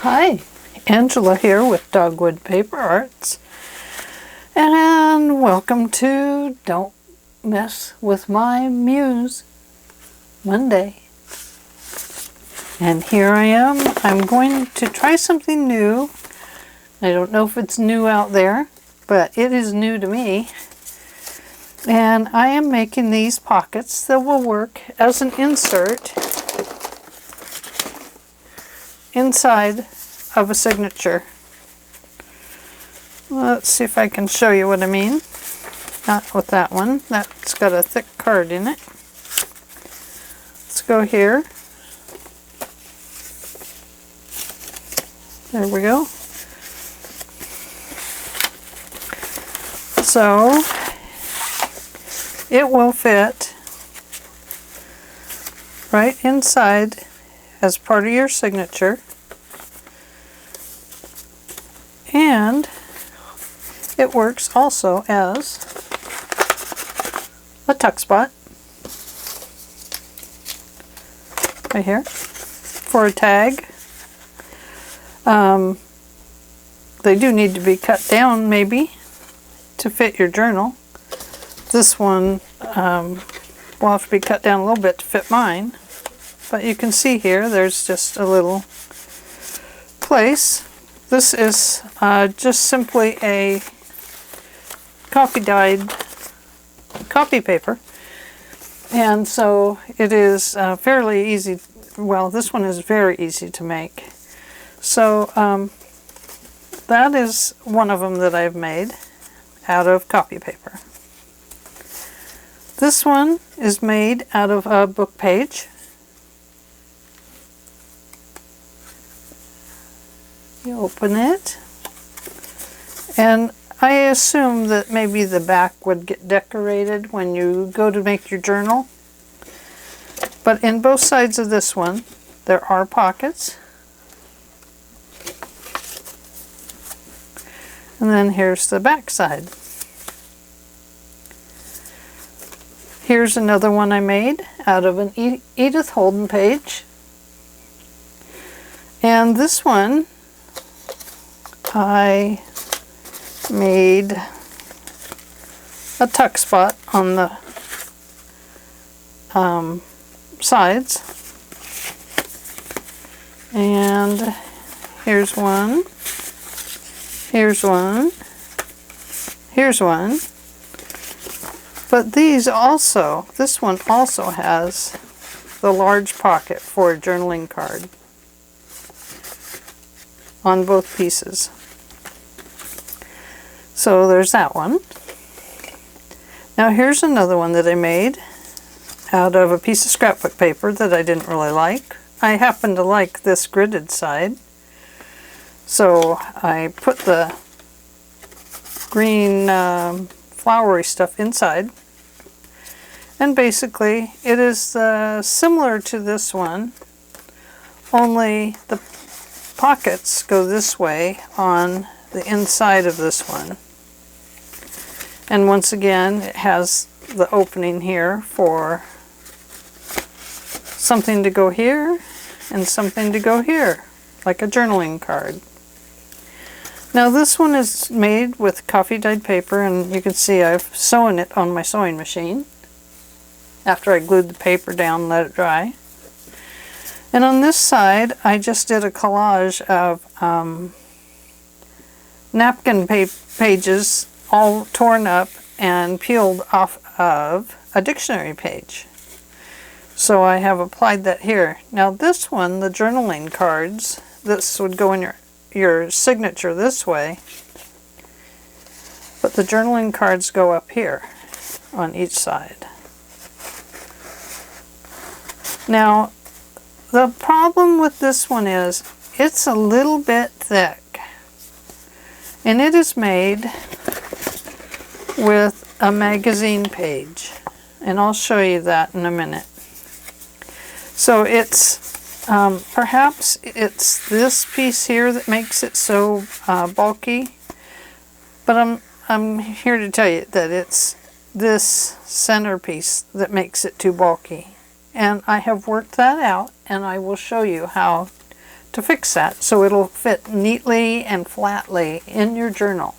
Hi, Angela here with Dogwood Paper Arts, and welcome to Don't Mess with My Muse Monday. And here I am. I'm going to try something new. I don't know if it's new out there, but it is new to me. And I am making these pockets that will work as an insert inside of a signature. Let's see if I can show you what I mean. Not with that one. That's got a thick card in it. Let's go here. There we go. So it will fit right inside as part of your signature, and it works also as a tuck spot right here for a tag. They do need to be cut down maybe to fit your journal. This one will have to be cut down a little bit to fit mine. But you can see here, there's just a little place. This is just simply a coffee-dyed copy paper. And so it is fairly easy. Well, this one is very easy to make. So that is one of them that I've made out of copy paper. This one is made out of a book page. You open it, and I assume that maybe the back would get decorated when you go to make your journal. But in both sides of this one, there are pockets. And then here's the back side. Here's another one I made out of an Edith Holden page. And this one I made a tuck spot on the sides. And here's one. Here's one. Here's one. But these also, this one also has the large pocket for a journaling card on both pieces. So there's that one. Now here's another one that I made out of a piece of scrapbook paper that I didn't really like. I happen to like this gridded side. So I put the green flowery stuff inside. And basically it is similar to this one, only the pockets go this way on the inside of this one. And once again, it has the opening here for something to go here and something to go here, like a journaling card. Now this one is made with coffee dyed paper, and you can see I've sewn it on my sewing machine after I glued the paper down and let it dry. And on this side, I just did a collage of napkin pages all torn up and peeled off of a dictionary page. So I have applied that here. Now this one, the journaling cards, this would go in your signature this way, but the journaling cards go up here on each side. Now the problem with this one is it's a little bit thick, and it is made with a magazine page, and I'll show you that in a minute. So it's perhaps it's this piece here that makes it so bulky, but I'm here to tell you that it's this centerpiece that makes it too bulky. And I have worked that out, and I will show you how to fix that so it'll fit neatly and flatly in your journal.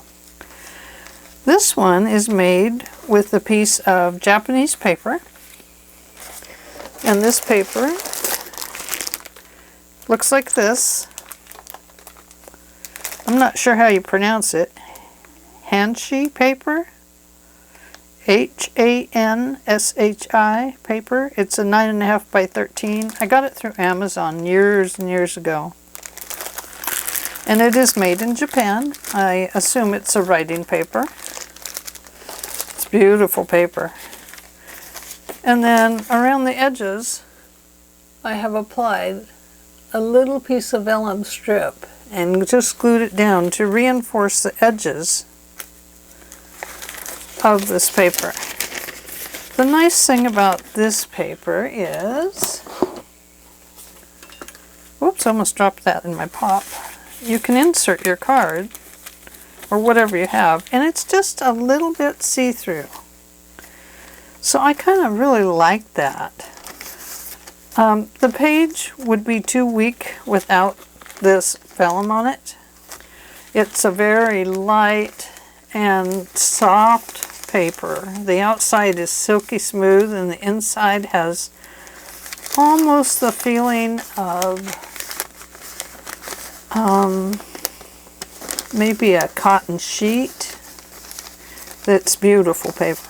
This one is made with a piece of Japanese paper, and this paper looks like this. I'm not sure how you pronounce it. Hanshi paper? Hanshi paper. It's a 9.5 by 13. I got it through Amazon years and years ago. And it is made in Japan. I assume it's a writing paper. It's beautiful paper. And then around the edges, I have applied a little piece of vellum strip and just glued it down to reinforce the edges of this paper. The nice thing about this paper is, whoops, I almost dropped that in my pop. You can insert your card or whatever you have, and it's just a little bit see-through. So I kind of really like that. The page would be too weak without this vellum on it. It's a very light and soft paper. The outside is silky smooth and the inside has almost the feeling of maybe a cotton sheet. It's beautiful paper.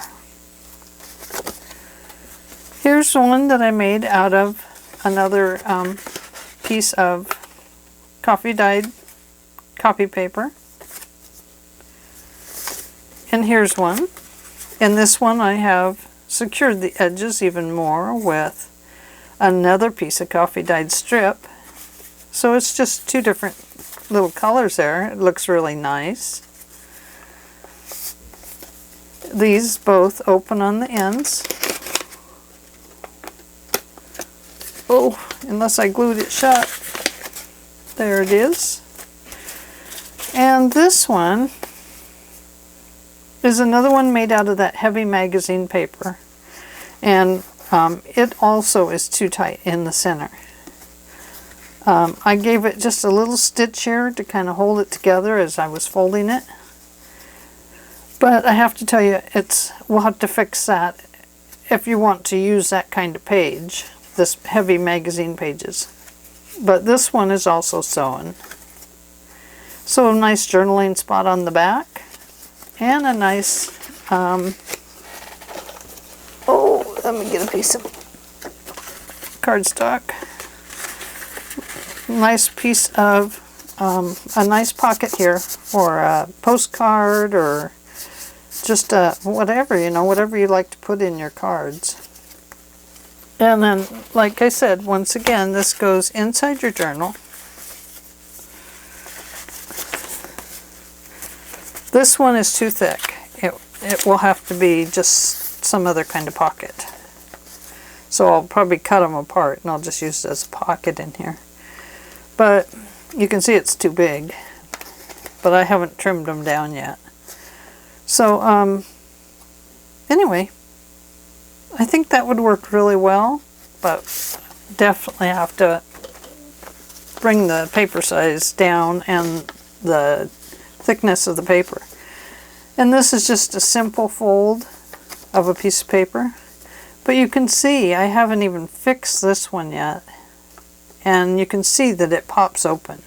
Here's one that I made out of another piece of coffee-dyed copy paper. And here's one. In this one I have secured the edges even more with another piece of coffee-dyed strip. So it's just two different little colors there. It looks really nice. These both open on the ends. Oh, unless I glued it shut. There it is. And this one is another one made out of that heavy magazine paper. And it also is too tight in the center. I gave it just a little stitch here to kind of hold it together as I was folding it. But I have to tell you, we'll have to fix that if you want to use that kind of page. This heavy magazine pages. But this one is also sewn. So a nice journaling spot on the back. And a nice, oh, let me get a piece of cardstock. Nice piece of, a nice pocket here for a postcard or just whatever, you know, whatever you like to put in your cards. And then, like I said, once again, this goes inside your journal. This one is too thick. It will have to be just some other kind of pocket. So I'll probably cut them apart and I'll just use it as a pocket in here. But you can see it's too big. But I haven't trimmed them down yet. So, anyway. I think that would work really well, but definitely have to bring the paper size down and the thickness of the paper. And this is just a simple fold of a piece of paper. But you can see I haven't even fixed this one yet. And you can see that it pops open.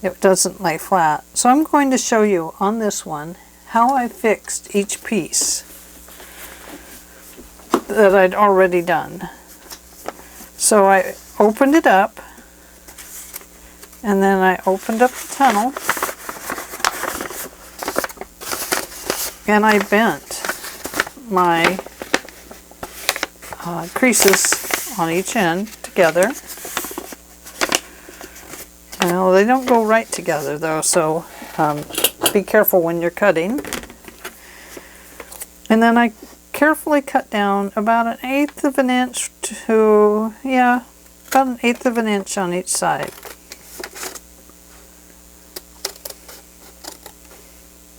It doesn't lay flat. So I'm going to show you on this one how I fixed each piece that I'd already done. So I opened it up, and then I opened up the tunnel, and I bent my creases on each end together. Well, they don't go right together though, so be careful when you're cutting. And then I carefully cut down about 1/8 of an inch to, yeah, about 1/8 of an inch on each side.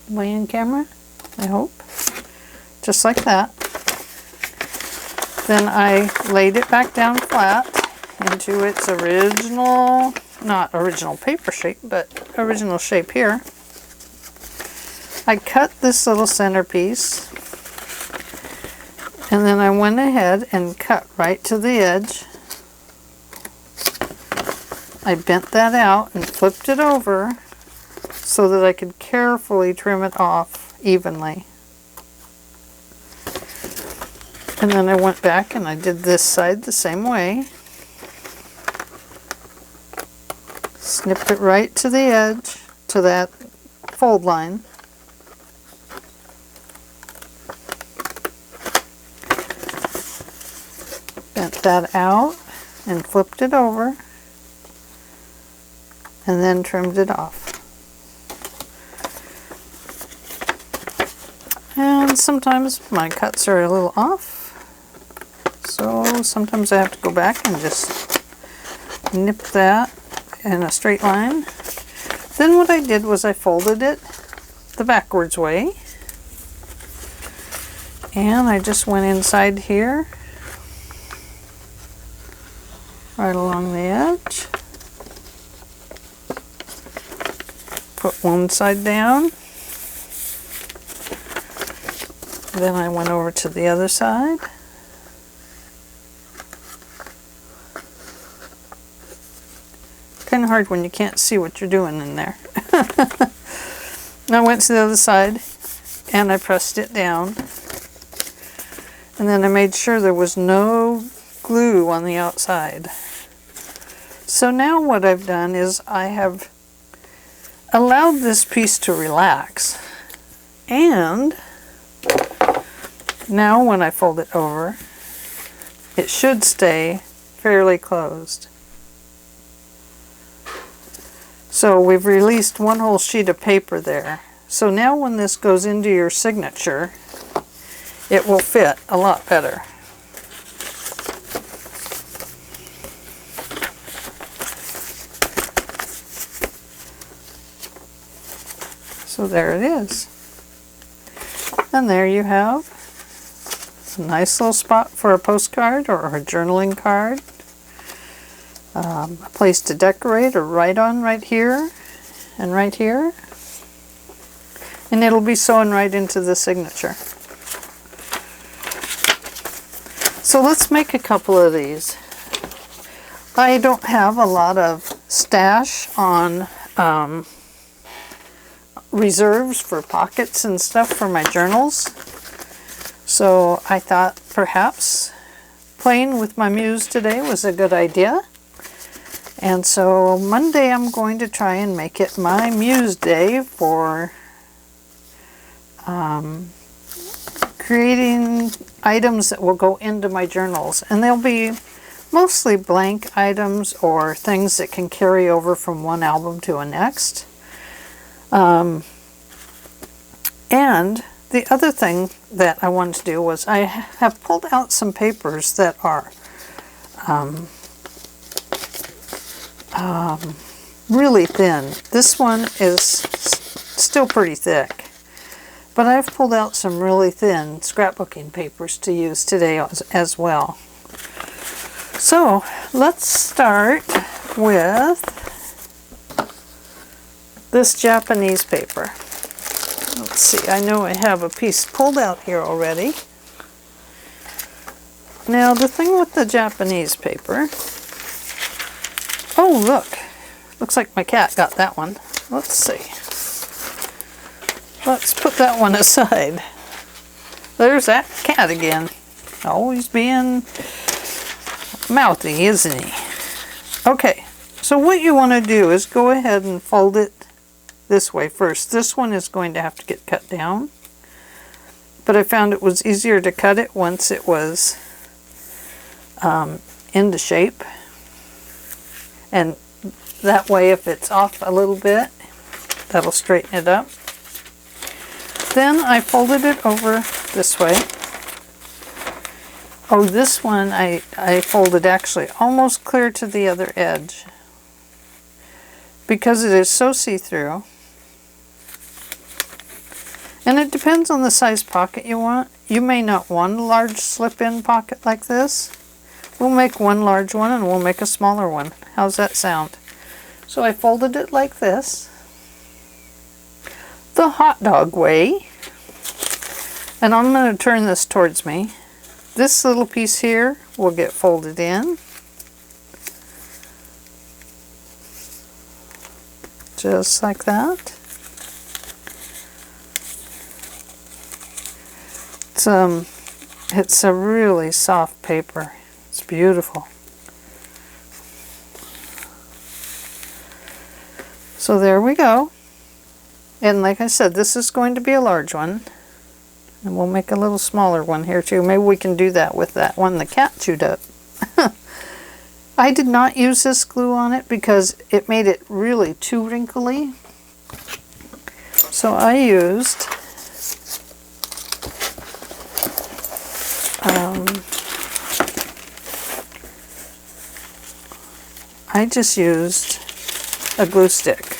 Am I in camera? I hope. Just like that. Then I laid it back down flat into its original, not original paper shape, but original shape here. I cut this little centerpiece, and then I went ahead and cut right to the edge. I bent that out and flipped it over so that I could carefully trim it off evenly. And then I went back and I did this side the same way. Snipped it right to the edge, to that fold line. Bent that out and flipped it over, and then trimmed it off. And sometimes my cuts are a little off, so sometimes I have to go back and just nip that in a straight line. Then what I did was I folded it the backwards way, and I just went inside here, right along the edge. Put one side down. Then I went over to the other side. Kind of hard when you can't see what you're doing in there. I went to the other side and I pressed it down. And then I made sure there was no glue on the outside. So now what I've done is I have allowed this piece to relax. And now when I fold it over, it should stay fairly closed. So we've released one whole sheet of paper there. So now when this goes into your signature, it will fit a lot better. So there it is. And there you have a nice little spot for a postcard or a journaling card. A place to decorate or write on right here and right here. And it'll be sewn right into the signature. So let's make a couple of these. I don't have a lot of stash on reserves for pockets and stuff for my journals. So I thought perhaps playing with my Muse today was a good idea. And so Monday I'm going to try and make it my Muse day for creating items that will go into my journals. And they'll be mostly blank items or things that can carry over from one album to a next. And the other thing that I wanted to do was I have pulled out some papers that are really thin. This one is still pretty thick, but I've pulled out some really thin scrapbooking papers to use today as well. So let's start with this Japanese paper. Let's see, I know I have a piece pulled out here already. Now the thing with the Japanese paper, oh look, looks like my cat got that one. Let's see. Let's put that one aside. There's that cat again. Always being mouthy, isn't he? Okay, so what you want to do is go ahead and fold it this way first. This one is going to have to get cut down, but I found it was easier to cut it once it was into shape, and that way if it's off a little bit, that'll straighten it up. Then I folded it over this way. Oh, this one I folded actually almost clear to the other edge because it is so see-through. And it depends on the size pocket you want. You may not want a large slip-in pocket like this, We'll make one large one and we'll make a smaller one. How's that sound? So I folded it like this, the hot dog way. And I'm going to turn this towards me. This little piece here will get folded in. Just like that. It's a really soft paper. It's beautiful. So there we go. And like I said, this is going to be a large one. And we'll make a little smaller one here too. Maybe we can do that with that one the cat chewed up. I did not use this glue on it because it made it really too wrinkly. So I used I just used a glue stick.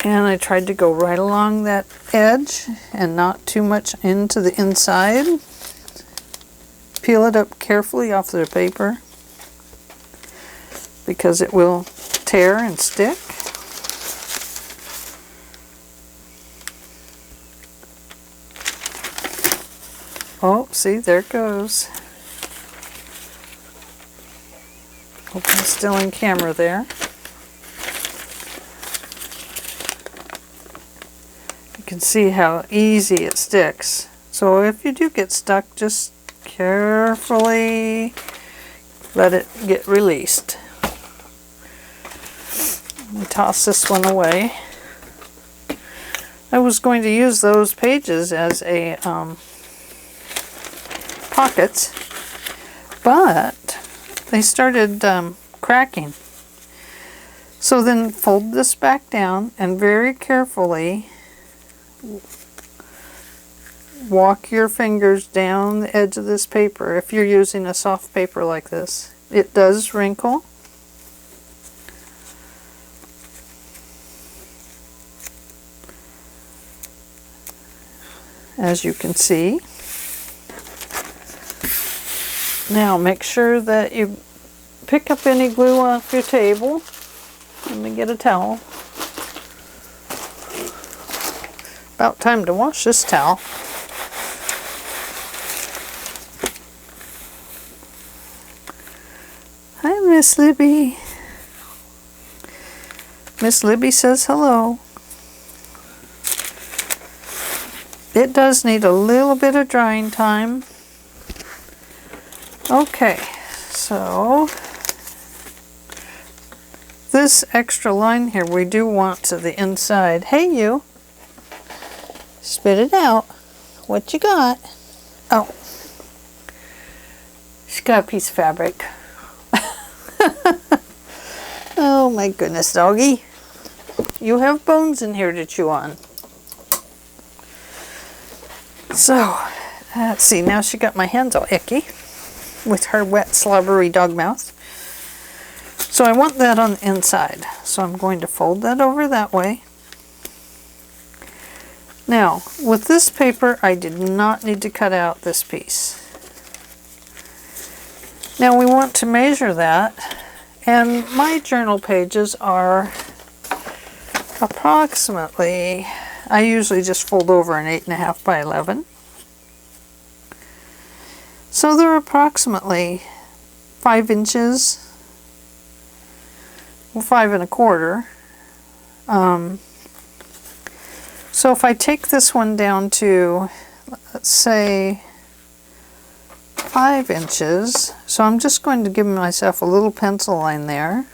And I tried to go right along that edge and not too much into the inside. Peel it up carefully off the paper because it will tear and stick. Oh, see, there it goes. Hope I'm still in camera there. You can see how easy it sticks. So if you do get stuck, just carefully let it get released. Let me toss this one away. I was going to use those pages as a pockets, but they started cracking. So then fold this back down and very carefully walk your fingers down the edge of this paper. If you're using a soft paper like this, it does wrinkle. As you can see. Now make sure that you pick up any glue off your table. Let me get a towel. About time to wash this towel. Hi, Miss Libby. Miss Libby says hello. It does need a little bit of drying time. Okay, so this extra line here we do want to the inside. Hey you, spit it out. What you got? Oh, she's got a piece of fabric. Oh my goodness, doggy. You have bones in here to chew on. So, let's see, now she got my hands all icky with her wet, slobbery dog mouth. So I want that on the inside. So I'm going to fold that over that way. Now, with this paper, I did not need to cut out this piece. Now we want to measure that, and my journal pages are approximately, I usually just fold over an 8.5 by 11. So they're approximately 5 inches, well, 5 1/4. So if I take this one down to, let's say, 5 inches, so I'm just going to give myself a little pencil line there.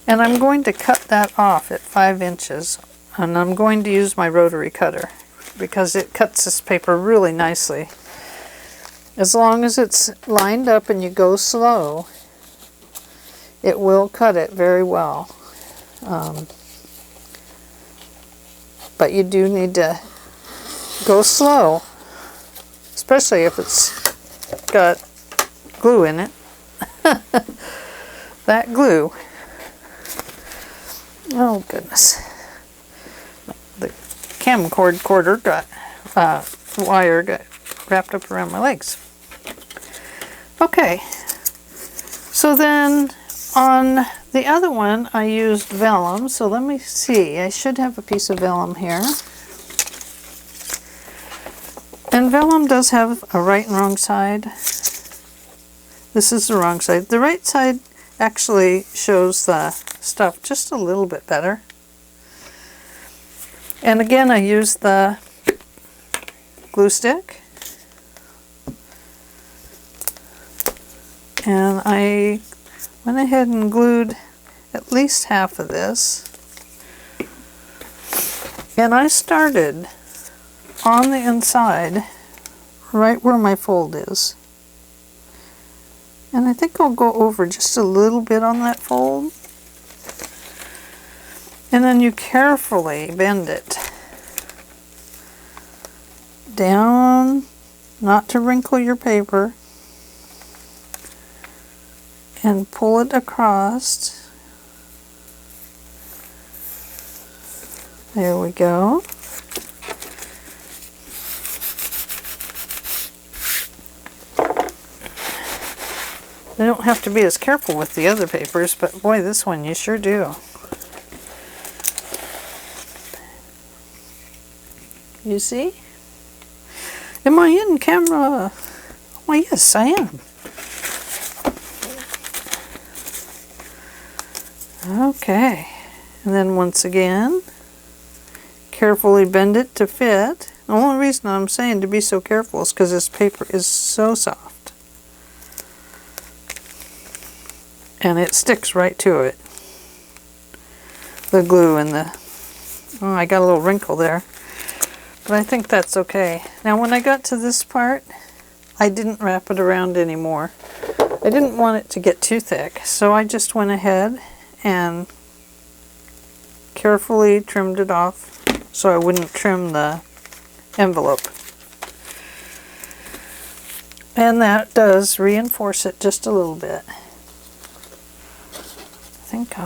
And I'm going to cut that off at 5 inches. And I'm going to use my rotary cutter because it cuts this paper really nicely. As long as it's lined up and you go slow, it will cut it very well. But you do need to go slow, especially if it's got glue in it. That glue. Oh goodness. The camcorder got, wire got wrapped up around my legs. Okay, so then on the other one I used vellum, so let me see, I should have a piece of vellum here. And vellum does have a right and wrong side. This is the wrong side. The right side actually shows the stuff just a little bit better. And again, I used the glue stick. And I went ahead and glued at least half of this. And I started on the inside, right where my fold is. And I think I'll go over just a little bit on that fold. And then you carefully bend it down, not to wrinkle your paper, and pull it across. There we go. You don't have to be as careful with the other papers, but boy, this one you sure do. You see? Am I in camera? Why, yes, I am. Okay, and then once again, carefully bend it to fit. The only reason I'm saying to be so careful is because this paper is so soft. And it sticks right to it. The glue and the... Oh, I got a little wrinkle there. But I think that's okay. Now when I got to this part, I didn't wrap it around anymore. I didn't want it to get too thick, so I just went ahead and carefully trimmed it off so I wouldn't trim the envelope. And that does reinforce it just a little bit. I think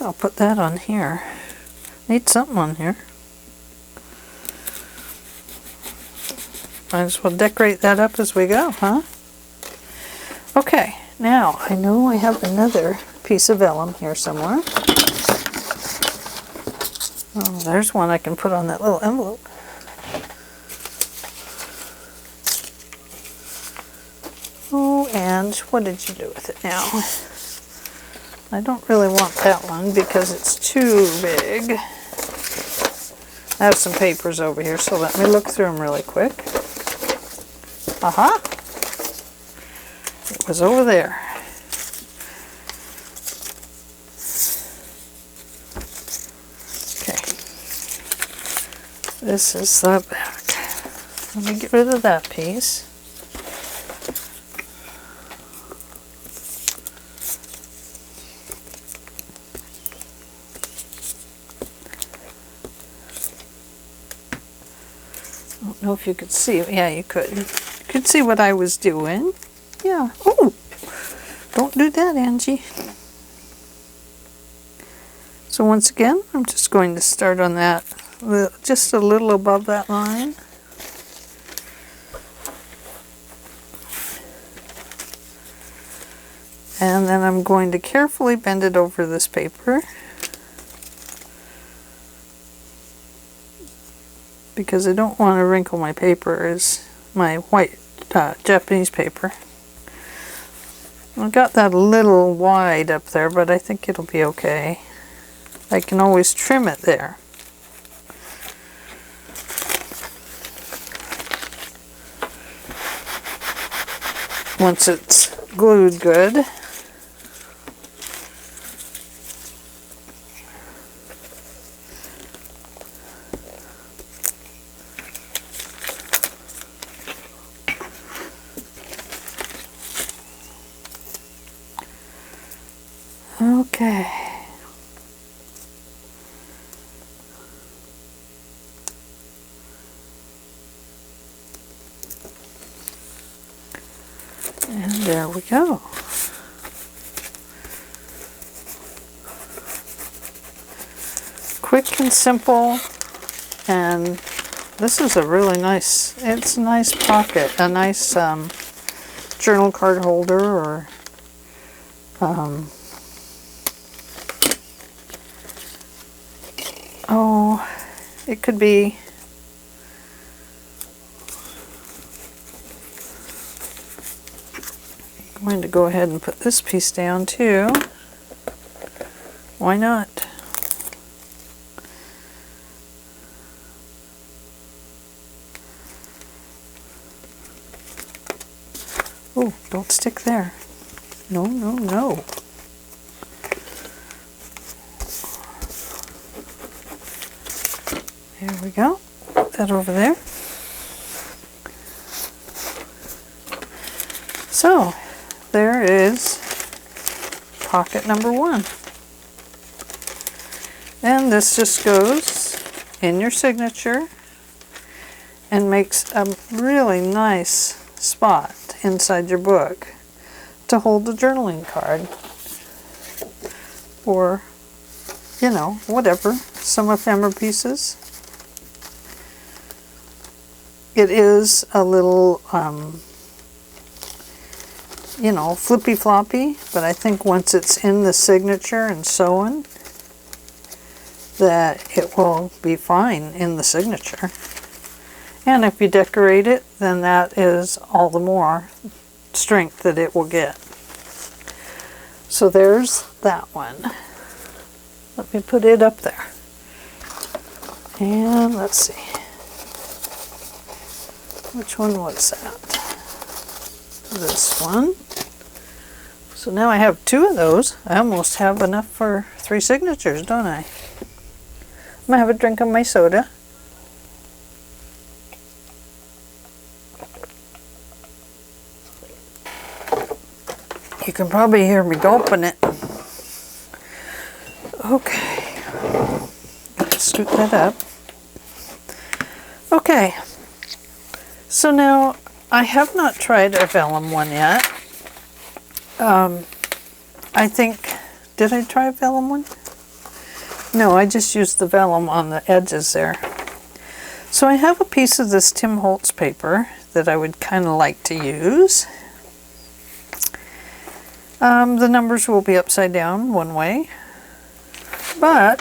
I'll put that on here. Need something on here. Might as well decorate that up as we go, huh? Okay, now I know I have another piece of vellum here somewhere. Oh, there's one I can put on that little envelope. Oh, and what did you do with it now? I don't really want that one because it's too big. I have some papers over here, so let me look through them really quick. Aha! It was over there. Okay. This is the back. Let me get rid of that piece. I don't know if you could see. Yeah, you could. You could see what I was doing. Yeah. Oh! Don't do that, Angie. So once again, I'm just going to start on that, just a little above that line. And then I'm going to carefully bend it over this paper, because I don't want to wrinkle my paper as my white Japanese paper. I got that a little wide up there, but I think it'll be okay. I can always trim it there. Once it's glued good. Okay. And there we go. Quick and simple, and this is a really nice, it's a nice pocket, a nice journal card holder, or oh, it could be, I'm going to go ahead and put this piece down too. Why not? Oh, don't stick there. No, no, no. There we go. Put that over there. So, there is pocket number 1. And this just goes in your signature and makes a really nice spot inside your book to hold the journaling card, or, you know, whatever, some ephemera pieces. It is a little, you know, flippy floppy, but I think once it's in the signature and sewn, that it will be fine in the signature. And if you decorate it, then that is all the more strength that it will get. So there's that one. Let me put it up there. And let's see. Which one was that? This one. So now I have 2 of those. I almost have enough for 3 signatures, don't I? I'm gonna have a drink of my soda. You can probably hear me gulping it. Okay. Let's scoot that up. Okay. So now, I have not tried a vellum one yet. I think, did I try a vellum one? No, I just used the vellum on the edges there. So I have a piece of this Tim Holtz paper that I would kind of like to use. The numbers will be upside down one way, but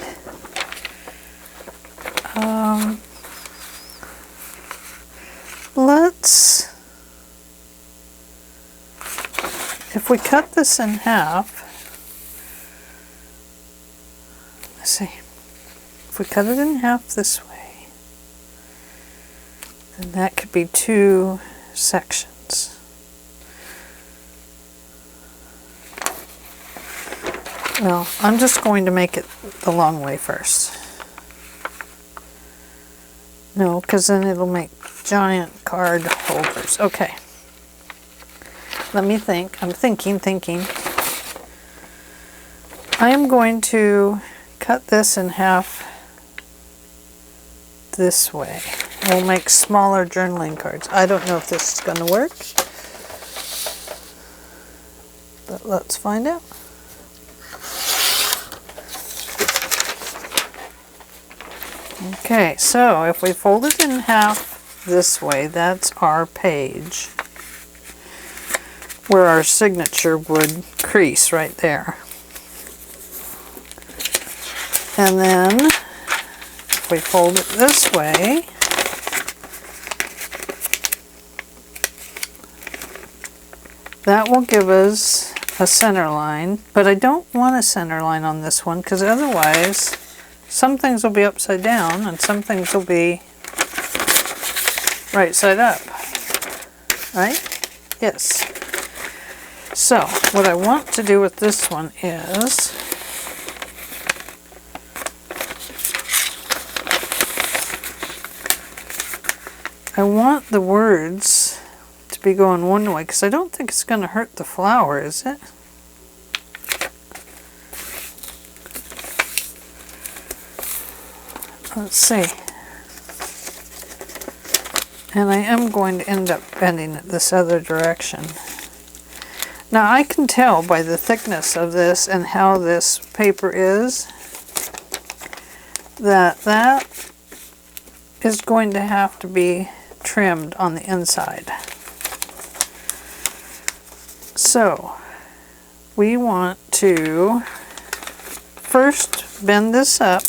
if we cut this in half, let's see, if we cut it in half this way, then that could be 2 sections. Well, I'm just going to make it the long way first. No, because then it'll make giant card holders. Okay. Let me think. I'm thinking. I am going to cut this in half this way. We'll make smaller journaling cards. I don't know if this is going to work, but let's find out. Okay, so if we fold it in half this way, that's our page where our signature would crease right there. And then if we fold it this way, that will give us a center line, but I don't want a center line on this one because otherwise some things will be upside down and some things will be right side up, right? Yes. So what I want to do with this one is I want the words to be going one way because I don't think it's going to hurt the flower, is it? Let's see. And I am going to end up bending it this other direction. Now I can tell by the thickness of this and how this paper is that is going to have to be trimmed on the inside. So we want to first bend this up.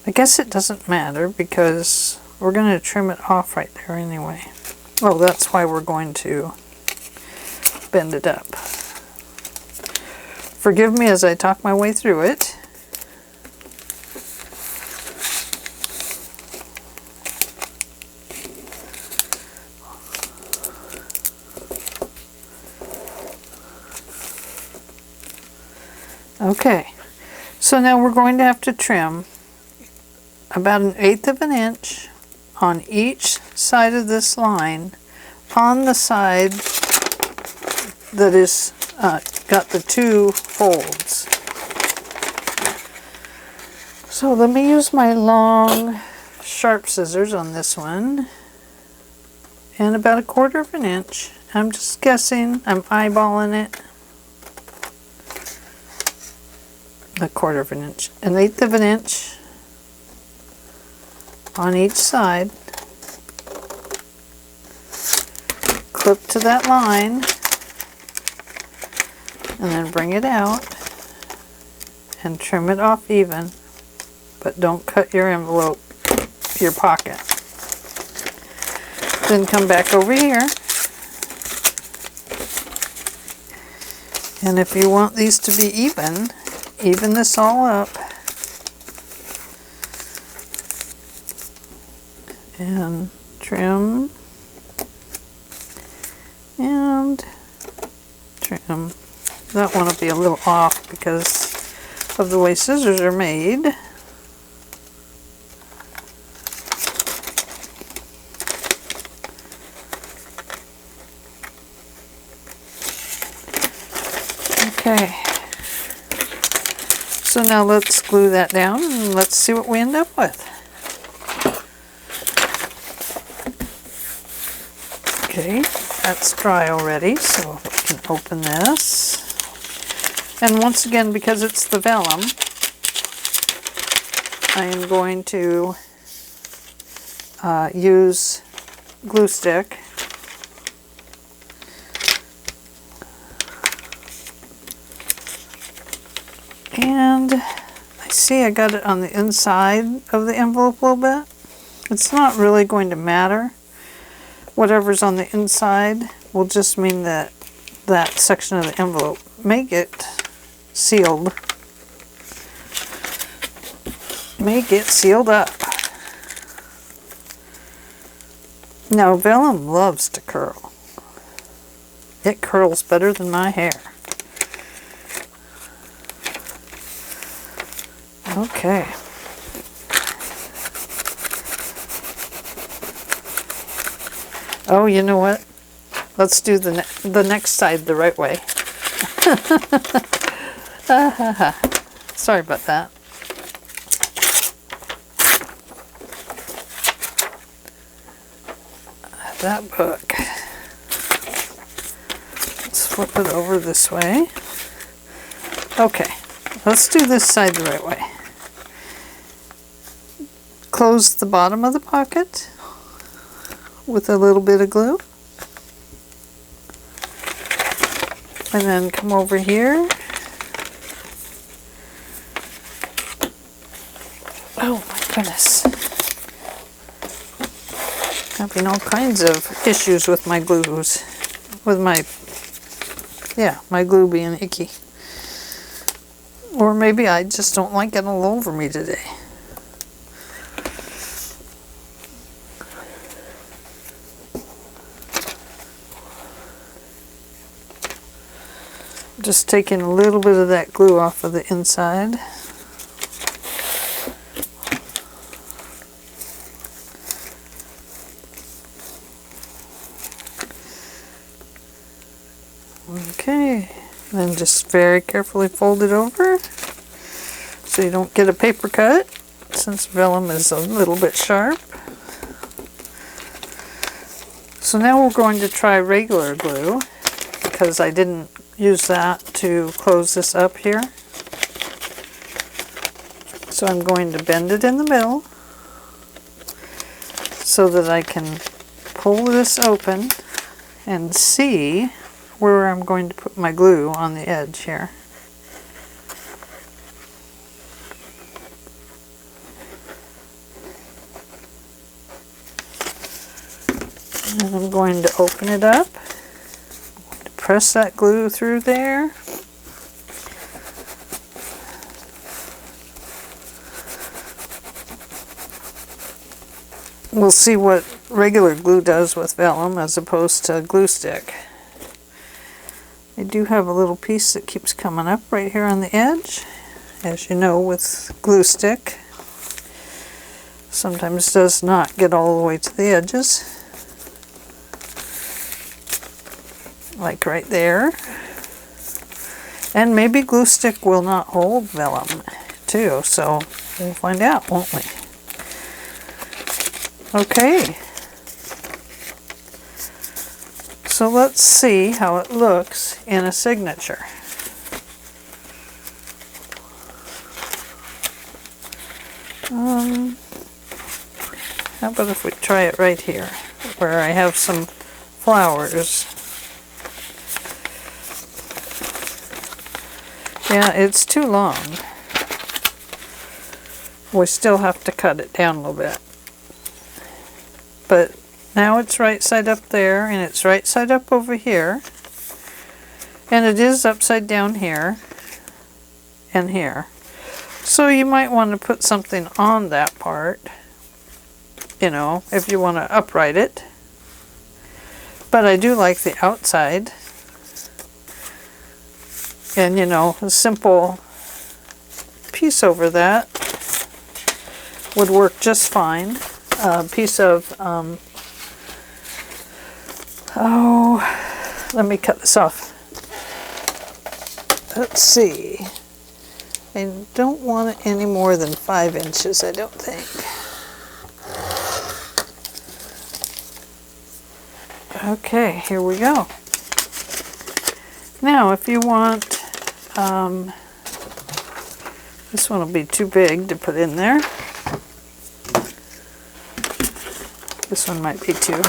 I guess it doesn't matter because we're going to trim it off right there anyway. Oh, that's why we're going to bend it up. Forgive me as I talk my way through it. Okay, so now we're going to have to trim about 1/8 of an inch on each side of this line on the side that is got the 2 folds. So let me use my long sharp scissors on this one and about 1/4 of an inch. I'm just guessing, I'm eyeballing it. 1/4 of an inch, 1/8 of an inch on each side. Clip to that line and then bring it out and trim it off even, but don't cut your envelope, your pocket. Then come back over here, and if you want these to be even this all up and trim and trim. That one will be a little off because of the way scissors are made. Okay. So now let's glue that down and let's see what we end up with. Okay, that's dry already, so we can open this. And once again, because it's the vellum, I am going to use glue stick. And I see I got it on the inside of the envelope a little bit. It's not really going to matter. Whatever's on the inside will just mean that that section of the envelope may get sealed. May get sealed up. Now, vellum loves to curl. It curls better than my hair. Okay. Oh, you know what? Let's do the next side the right way. Sorry about that. That book. Let's flip it over this way. Okay, let's do this side the right way. Close the bottom of the pocket with a little bit of glue. And then come over here. Oh my goodness. Having all kinds of issues with my glues. With my glue being icky. Or maybe I just don't like it all over me today. Just taking a little bit of that glue off of the inside. Okay, then just very carefully fold it over so you don't get a paper cut, since vellum is a little bit sharp. So now we're going to try regular glue, because I didn't use that to close this up here. So I'm going to bend it in the middle so that I can pull this open and see where I'm going to put my glue on the edge here. And I'm going to open it up, press that glue through there. We'll see what regular glue does with vellum as opposed to glue stick. I do have a little piece that keeps coming up right here on the edge. As you know, with glue stick, sometimes does not get all the way to the edges. Like right there. And maybe glue stick will not hold vellum too, so we'll find out, won't we? Okay. So let's see how it looks in a signature. How about if we try it right here, where I have some flowers. Yeah, it's too long. We still have to cut it down a little bit. But now it's right side up there, and it's right side up over here. And it is upside down here and here. So you might want to put something on that part, you know, if you want to upright it. But I do like the outside. And, you know, a simple piece over that would work just fine. A piece of, oh, let me cut this off. Let's see. I don't want it any more than 5 inches, I don't think. Okay, here we go. Now, if you want, this one will be too big to put in there. This one might be too.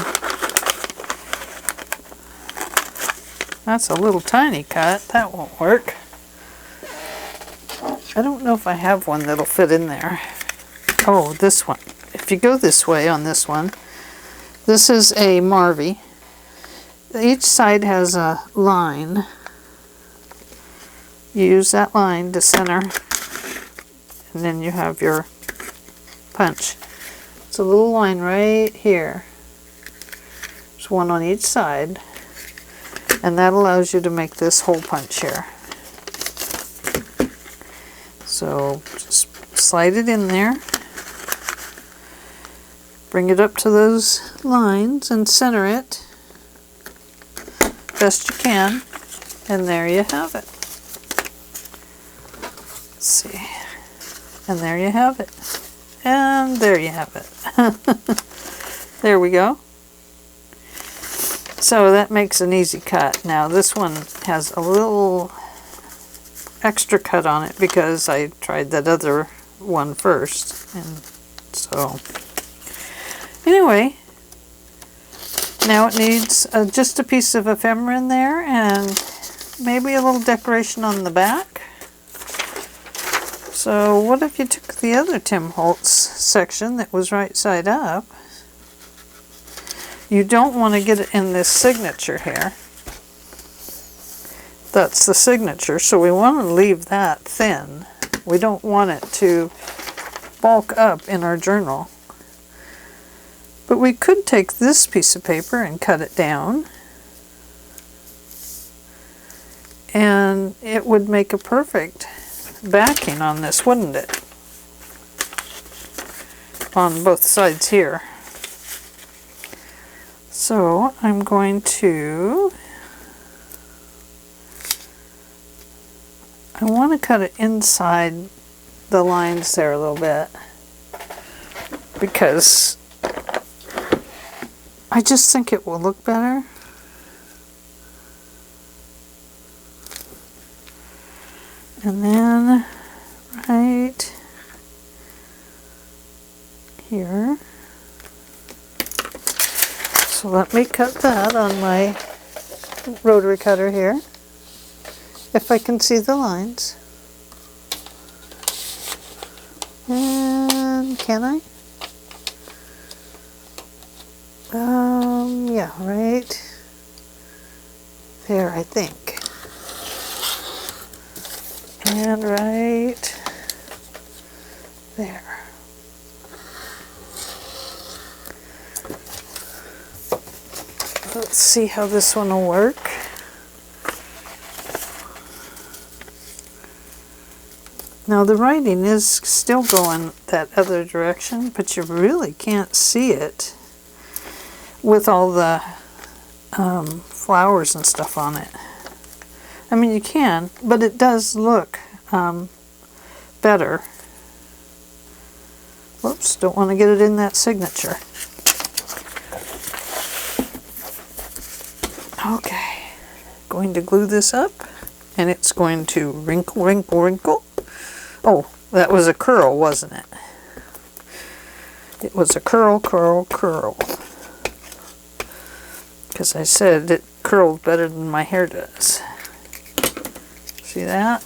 That's a little tiny cut. That won't work. I don't know if I have one that'll fit in there. Oh, this one. If you go this way on this one, this is a Marvy. Each side has a line. You use that line to center, and then you have your punch. It's a little line right here. There's one on each side, and that allows you to make this hole punch here. So just slide it in there, bring it up to those lines and center it best you can, and there you have it. Let's see, and there you have it. And there you have it. There we go. So that makes an easy cut. Now this one has a little extra cut on it because I tried that other one first. And so anyway, now it needs just a piece of ephemera in there and maybe a little decoration on the back. So what if you took the other Tim Holtz section that was right side up? You don't want to get it in this signature here. That's the signature, so we want to leave that thin. We don't want it to bulk up in our journal. But we could take this piece of paper and cut it down. And it would make a perfect backing on this, wouldn't it? On both sides here. So I'm going to, I want to cut it inside the lines there a little bit because I just think it will look better. And then right here, let me cut that on my rotary cutter here, if I can see the lines. And can I? Yeah, right there, I think. And right there. Let's see how this one will work. Now the writing is still going that other direction, but you really can't see it with all the flowers and stuff on it. I mean, you can, but it does look better. Whoops, don't want to get it in that signature. Okay, going to glue this up, and it's going to wrinkle, wrinkle, wrinkle. Oh, that was a curl, wasn't it? It was a curl, curl, curl. Because I said it curled better than my hair does. See that?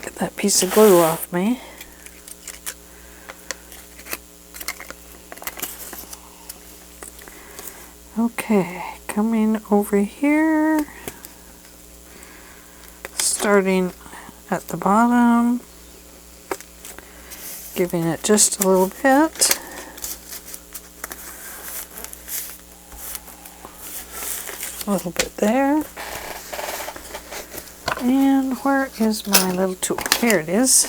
Get that piece of glue off me. Okay, coming over here, starting at the bottom, giving it just a little bit. A little bit there. And where is my little tool? Here it is.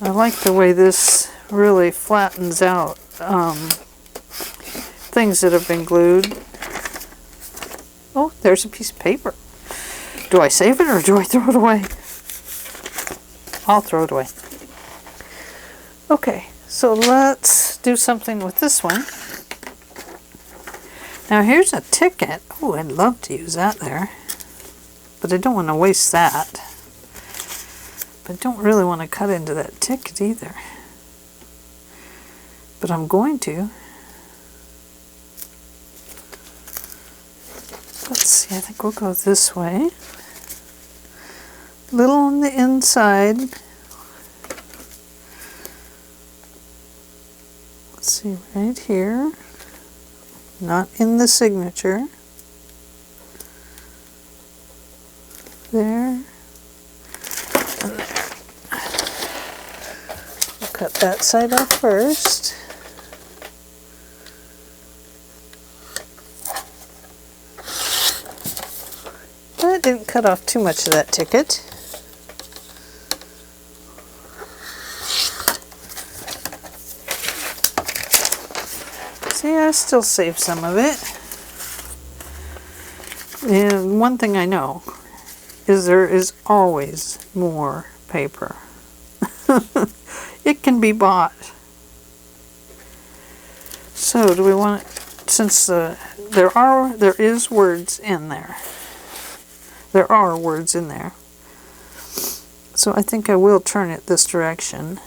I like the way this really flattens out things that have been glued. Oh, there's a piece of paper. Do I save it or do I throw it away? I'll throw it away. Okay, so let's do something with this one. Now here's a ticket. Oh, I'd love to use that there. But I don't want to waste that. But I don't really want to cut into that ticket either. But I'm going to. Let's see, I think we'll go this way. A little on the inside. Let's see, right here. Not in the signature. There. And there. We'll cut that side off first. I didn't cut off too much of that ticket. See, I still saved some of it. And one thing I know is there is always more paper. It can be bought. So do we want it, since there is words in there. There are words in there. So I think I will turn it this direction.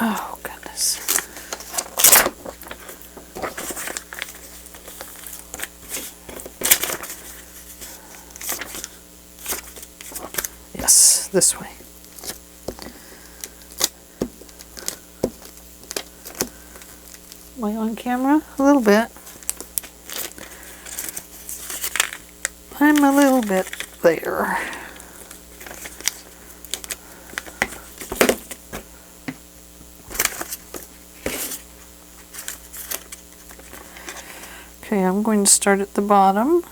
Oh, goodness. Yes, this way. Am I on camera? A little bit. I'm a little bit there. Okay, I'm going to start at the bottom.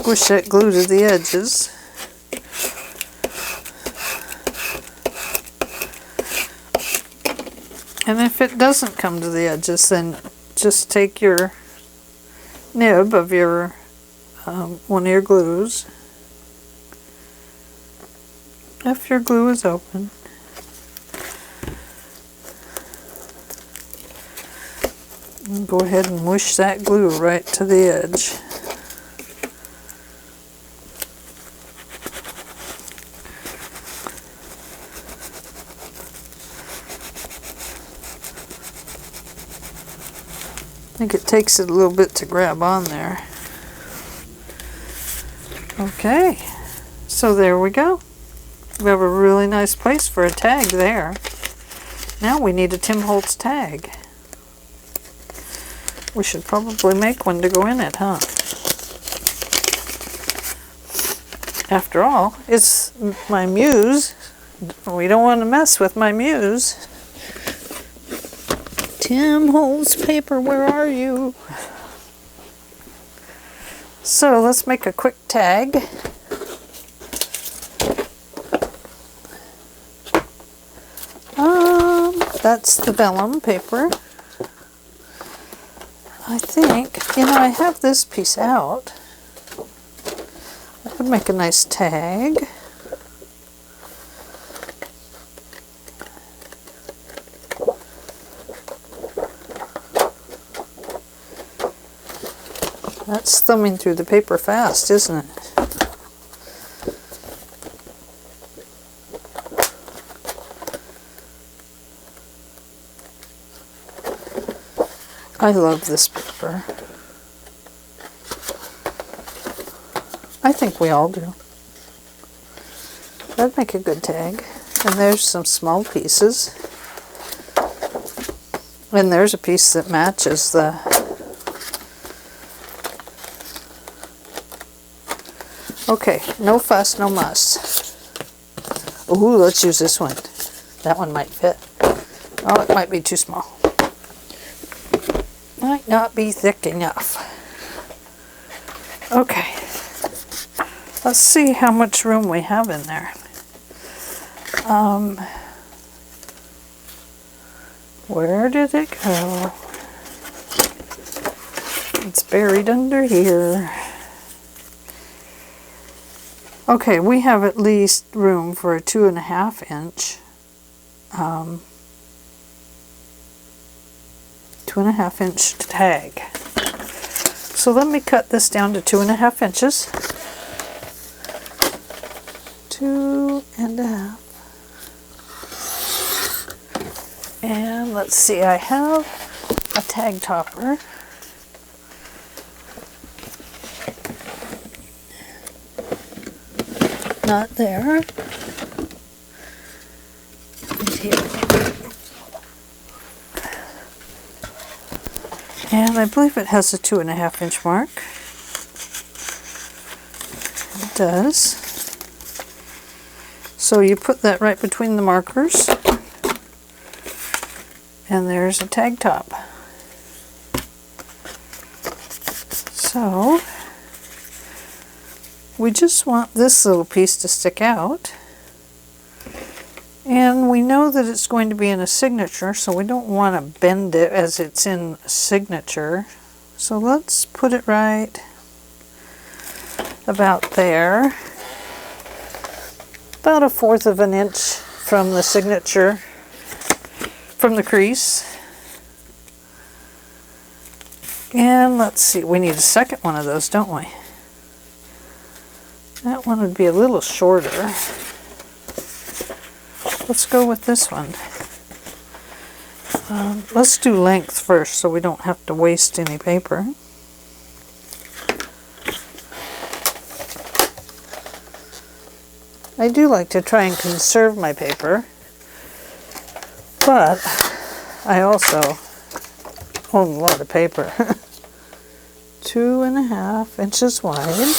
squish that glue to the edges. And if it doesn't come to the edges, then just take your nib of your one of your glues, if your glue is open, and go ahead and mush that glue right to the edge. I think it takes it a little bit to grab on there. Okay, so there we go. We have a really nice place for a tag there. Now we need a Tim Holtz tag. We should probably make one to go in it, huh? After all, it's My Muse. We don't want to mess with My Muse. Tim Holtz paper, where are you? So let's make a quick tag. That's the vellum paper. I think, I have this piece out. That would make a nice tag. That's thumbing through the paper fast, isn't it? I love this paper. I think we all do. That'd make a good tag. And there's some small pieces. And there's a piece that matches the... Okay, no fuss, no muss. Ooh, let's use this one. That one might fit. Oh, it might be too small. Might not be thick enough. Okay. Let's see how much room we have in there. Where did it go? It's buried under here. Okay, we have at least room for a 2.5 inch. 2.5 inch tag. So let me cut this down to 2.5 inches. 2.5. And let's see, I have a tag topper. Not there. And here. And I believe it has a 2.5 inch mark. It does. So you put that right between the markers. And there's a tag top. So we just want this little piece to stick out. And we know that it's going to be in a signature, so we don't want to bend it as it's in a signature. So let's put it right about there. About 1/4 of an inch from the signature, from the crease. And let's see, we need a second one of those, don't we? That one would be a little shorter. Let's go with this one. Let's do length first so we don't have to waste any paper. I do like to try and conserve my paper, but I also own a lot of paper. 2.5 inches wide.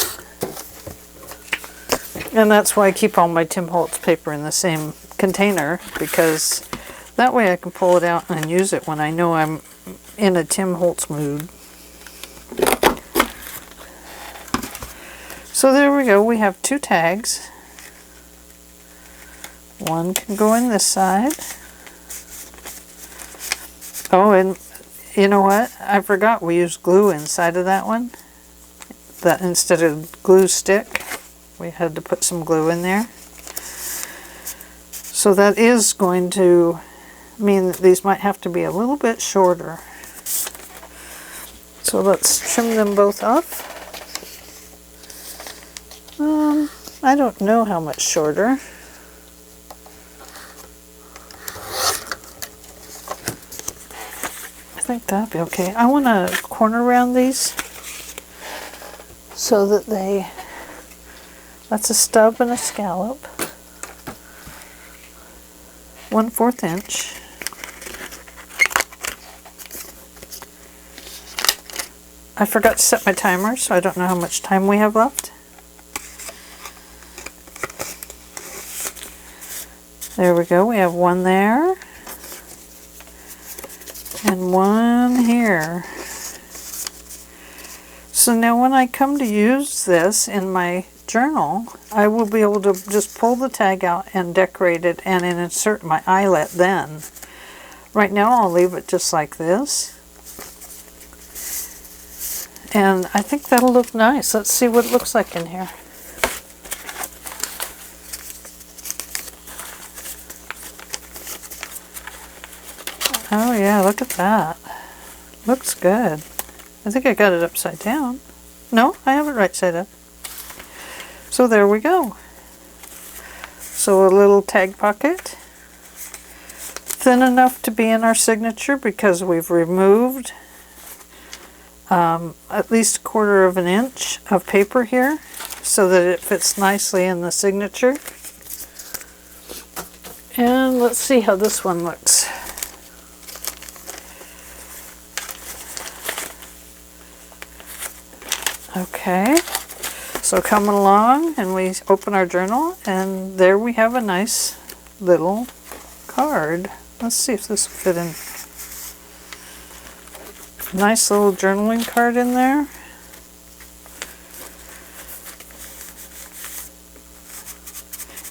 And that's why I keep all my Tim Holtz paper in the same container, because that way I can pull it out and use it when I know I'm in a Tim Holtz mood. So there we go, we have 2 tags. One can go in this side. Oh, and you know what? I forgot we used glue inside of that one. That instead of glue stick, we had to put some glue in there. So that is going to mean that these might have to be a little bit shorter. So let's trim them both off. I don't know how much shorter. I think that'd be okay. I want to corner round these so that that's a stub and a scallop. 1/4 inch. I forgot to set my timer, so I don't know how much time we have left. There we go, we have one there, and one here. So now when I come to use this in my journal, I will be able to just pull the tag out and decorate it and insert my eyelet then. Right now I'll leave it just like this. And I think that'll look nice. Let's see what it looks like in here. Oh yeah, look at that. Looks good. I think I got it upside down. No, I have it right side up. So there we go. So a little tag pocket. Thin enough to be in our signature because we've removed at least 1/4 inch of paper here so that it fits nicely in the signature. And let's see how this one looks. Okay, so coming along and we open our journal and there we have a nice little card. Let's see if this will fit in. Nice little journaling card in there.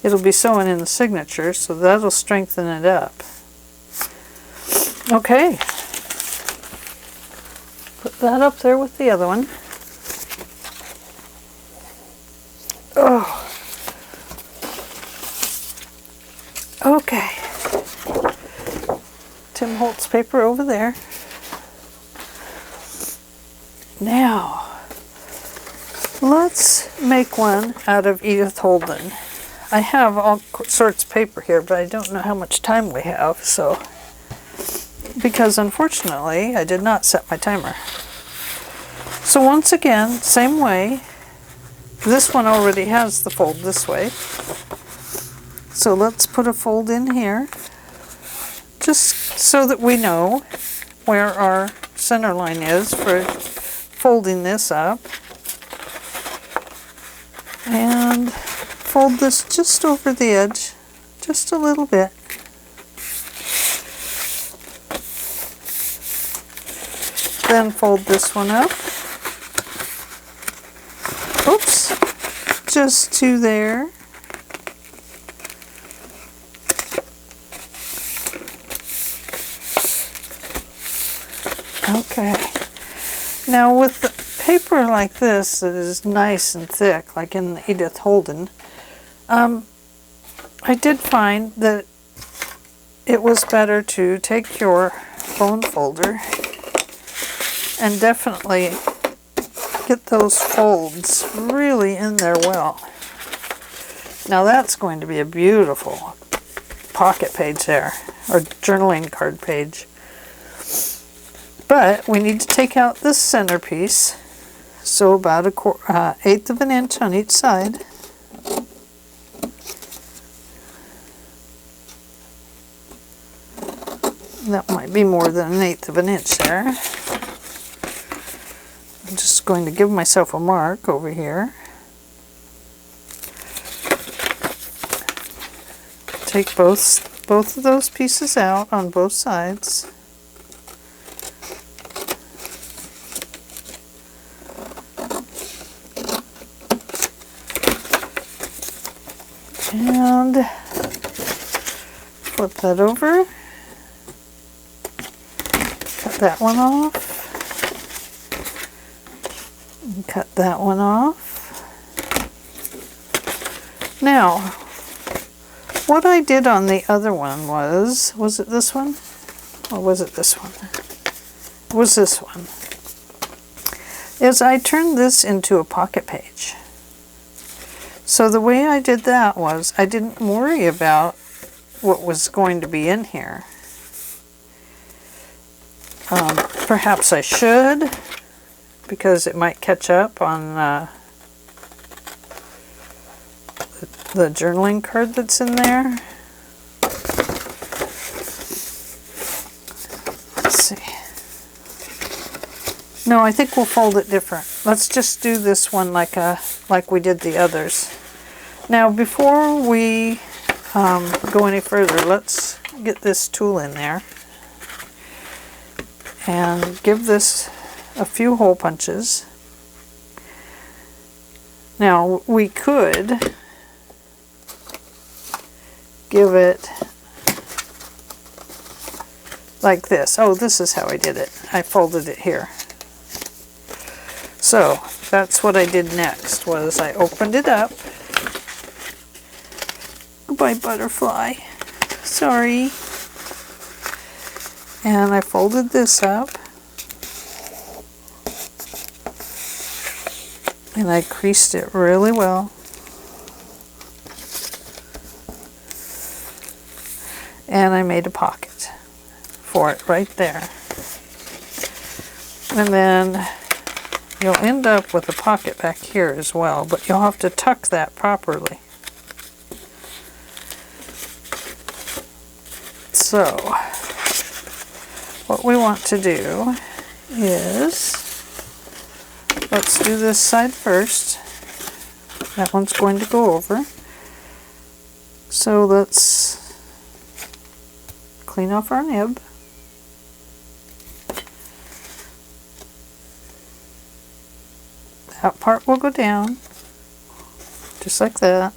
It'll be sewing in the signature, so that'll strengthen it up. Okay, put that up there with the other one. Oh, okay. Tim Holtz paper over there. Now, let's make one out of Edith Holden. I have all sorts of paper here, but I don't know how much time we have, so, because unfortunately I did not set my timer. So once again, same way. This one already has the fold this way. So let's put a fold in here, just so that we know where our center line is for folding this up. And fold this just over the edge, just a little bit. Then fold this one up. Oops, just to there. Okay. Now with the paper like this that is nice and thick, like in the Edith Holden, I did find that it was better to take your bone folder and definitely get those folds really in there well. Now that's going to be a beautiful pocket page there, or journaling card page. But we need to take out this centerpiece, so about 1/8 of an inch on each side. That might be more than 1/8 of an inch there. I'm just going to give myself a mark over here. Take both of those pieces out on both sides. And flip that over. Cut that one off. And cut that one off. Now, what I did on the other one was it this one? Or was it this one? It was this one. Is I turned this into a pocket page. So the way I did that was I didn't worry about what was going to be in here. Perhaps I should, because it might catch up on the journaling card that's in there. Let's see. No, I think we'll fold it different. Let's just do this one like we did the others. Now, before we go any further, let's get this tool in there and give this a few hole punches. Now, we could give it like this. Oh, this is how I did it. I folded it here. So that's what I did next, was I opened it up. Goodbye, butterfly. Sorry. And I folded this up. And I creased it really well. And I made a pocket for it right there. And then you'll end up with a pocket back here as well, but you'll have to tuck that properly. So, what we want to do is, let's do this side first. That one's going to go over. So let's clean off our nib. That part will go down, just like that.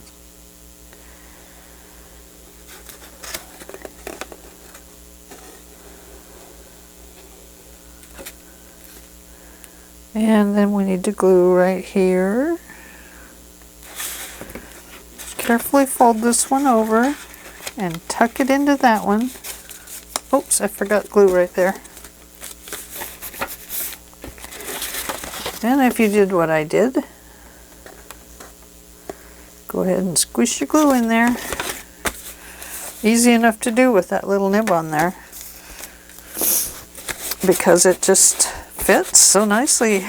And then we need to glue right here. Carefully fold this one over and tuck it into that one. Oops, I forgot glue right there. And if you did what I did, go ahead and squish your glue in there. Easy enough to do with that little nib on there, because it just fits so nicely.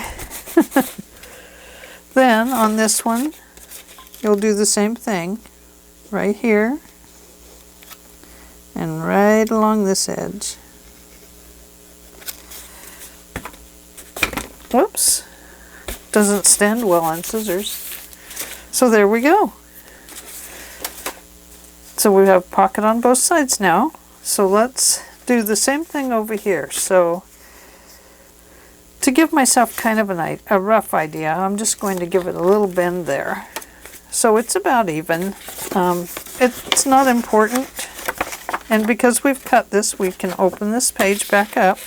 Then on this one, you'll do the same thing right here and right along this edge. Whoops. Doesn't stand well on scissors. So there we go. So we have a pocket on both sides now. So let's do the same thing over here. So to give myself kind of a rough idea, I'm just going to give it a little bend there. So it's about even. It's not important. And because we've cut this, we can open this page back up.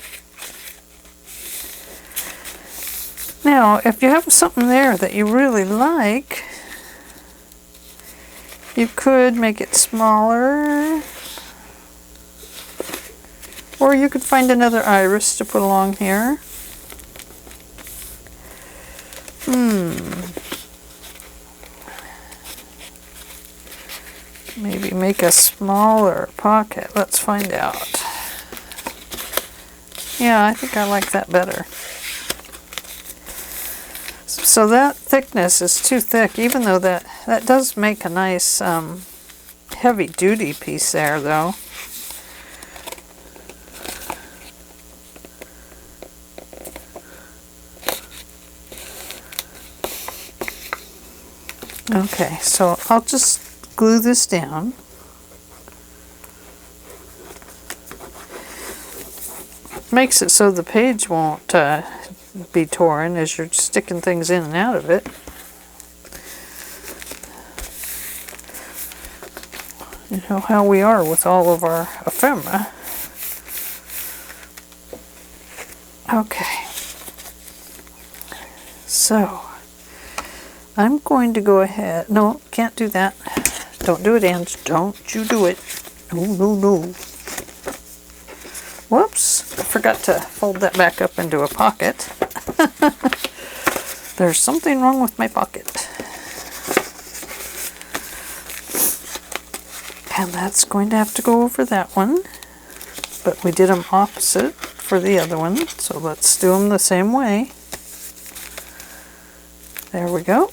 Now, if you have something there that you really like, you could make it smaller, or you could find another iris to put along here. Maybe make a smaller pocket. Let's find out. Yeah, I think I like that better. So that thickness is too thick, even though that does make a nice heavy-duty piece there, though. Okay, so I'll just glue this down. Makes it so the page won't be torn as you're sticking things in and out of it. You know how we are with all of our ephemera. Okay. So, I'm going to go ahead. No, can't do that. Don't do it, Ange. Don't you do it. No, no, no. Whoops. I forgot to fold that back up into a pocket. There's something wrong with my pocket. And that's going to have to go over that one. But we did them opposite for the other one. So let's do them the same way. There we go.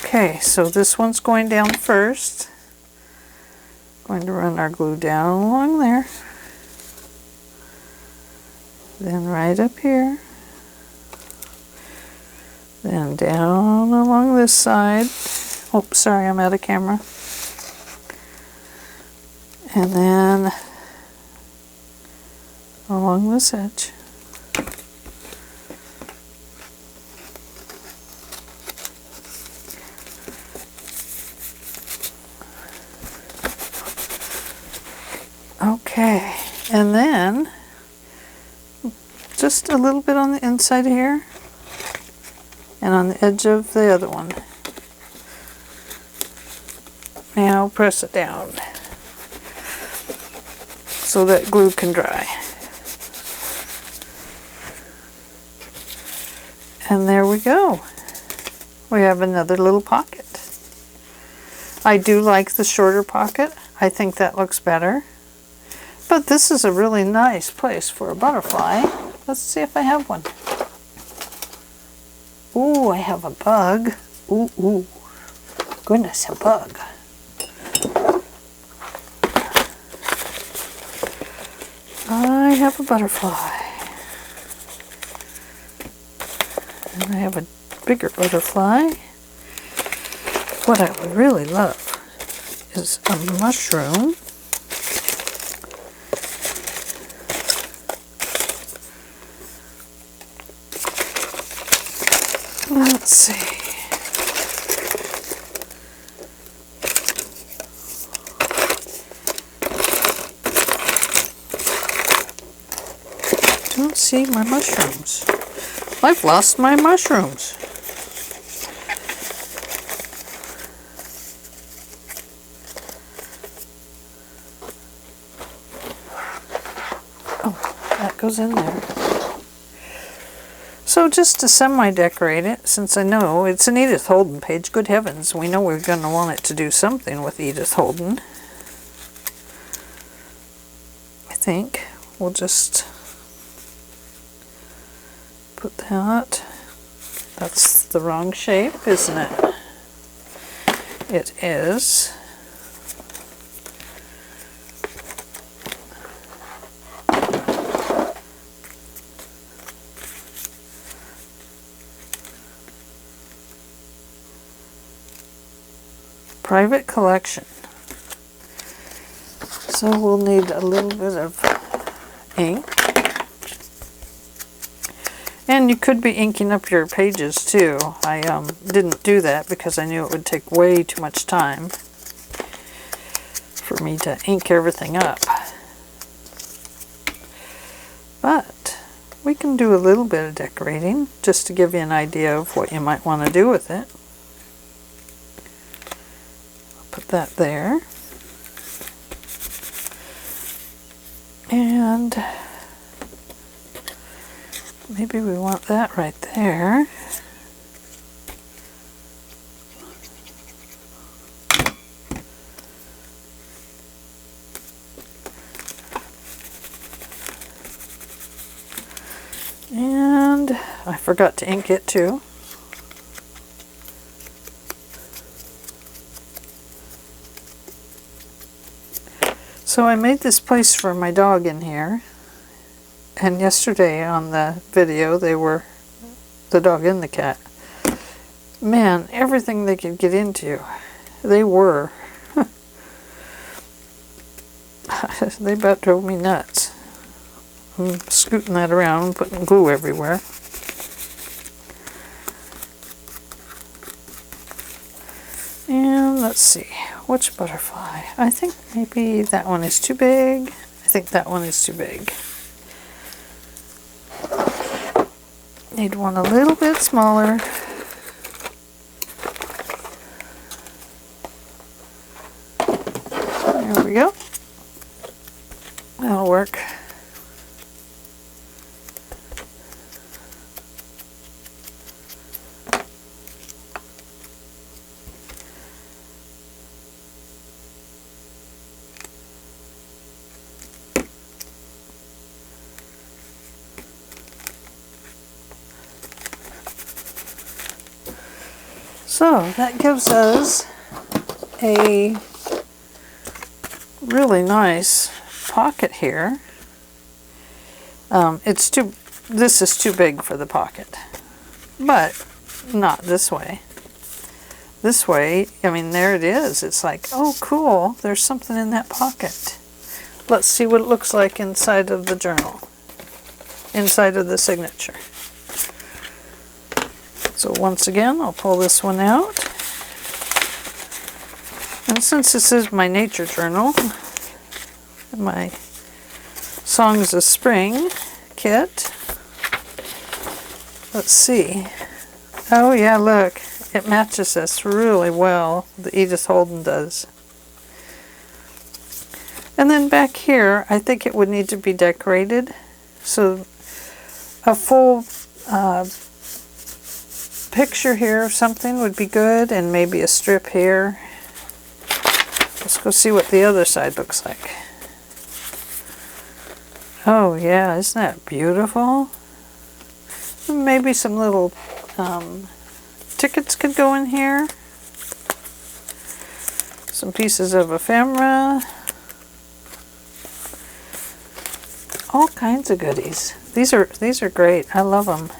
Okay, so this one's going down first. Going to run our glue down along there. Then right up here. Then down along this side. Oh, sorry, I'm out of camera. And then along this edge. Okay, and then just a little bit on the inside here and on the edge of the other one. Now press it down so that glue can dry. And there we go. We have another little pocket. I do like the shorter pocket. I think that looks better. But this is a really nice place for a butterfly. Let's see if I have one. Ooh, I have a bug. Ooh, ooh. Goodness, a bug. I have a butterfly. And I have a bigger butterfly. What I would really love is a mushroom. Let's see. Don't see my mushrooms. I've lost my mushrooms. Oh, that goes in there. So just to semi-decorate it, since I know it's an Edith Holden page, good heavens, we know we're going to want it to do something with Edith Holden. I think we'll just put that. That's the wrong shape, isn't it? It is. Private collection. So we'll need a little bit of ink. And you could be inking up your pages too. I didn't do that because I knew it would take way too much time for me to ink everything up. But we can do a little bit of decorating just to give you an idea of what you might want to do with it. Put that there. And maybe we want that right there. And I forgot to ink it too. So I made this place for my dog in here, and yesterday on the video they were the dog and the cat. Man, everything they could get into, they were. They about drove me nuts. I'm scooting that around, putting glue everywhere. And let's see, which butterfly? I think maybe that one is too big. I think that one is too big. Need one a little bit smaller. There we go. That'll work. So that gives us a really nice pocket here. This is too big for the pocket, but not this way. This way, I mean, there it is. It's like, oh cool, there's something in that pocket. Let's see what it looks like inside of the journal, inside of the signature. So once again, I'll pull this one out. And since this is my nature journal, my Songs of Spring kit, let's see. Oh yeah, look, it matches this really well. The Edith Holden does. And then back here, I think it would need to be decorated. So a full picture here of something would be good, and maybe a strip here. Let's go see what the other side looks like. Oh yeah, isn't that beautiful? Maybe some little tickets could go in here. Some pieces of ephemera. All kinds of goodies. These are great. I love them.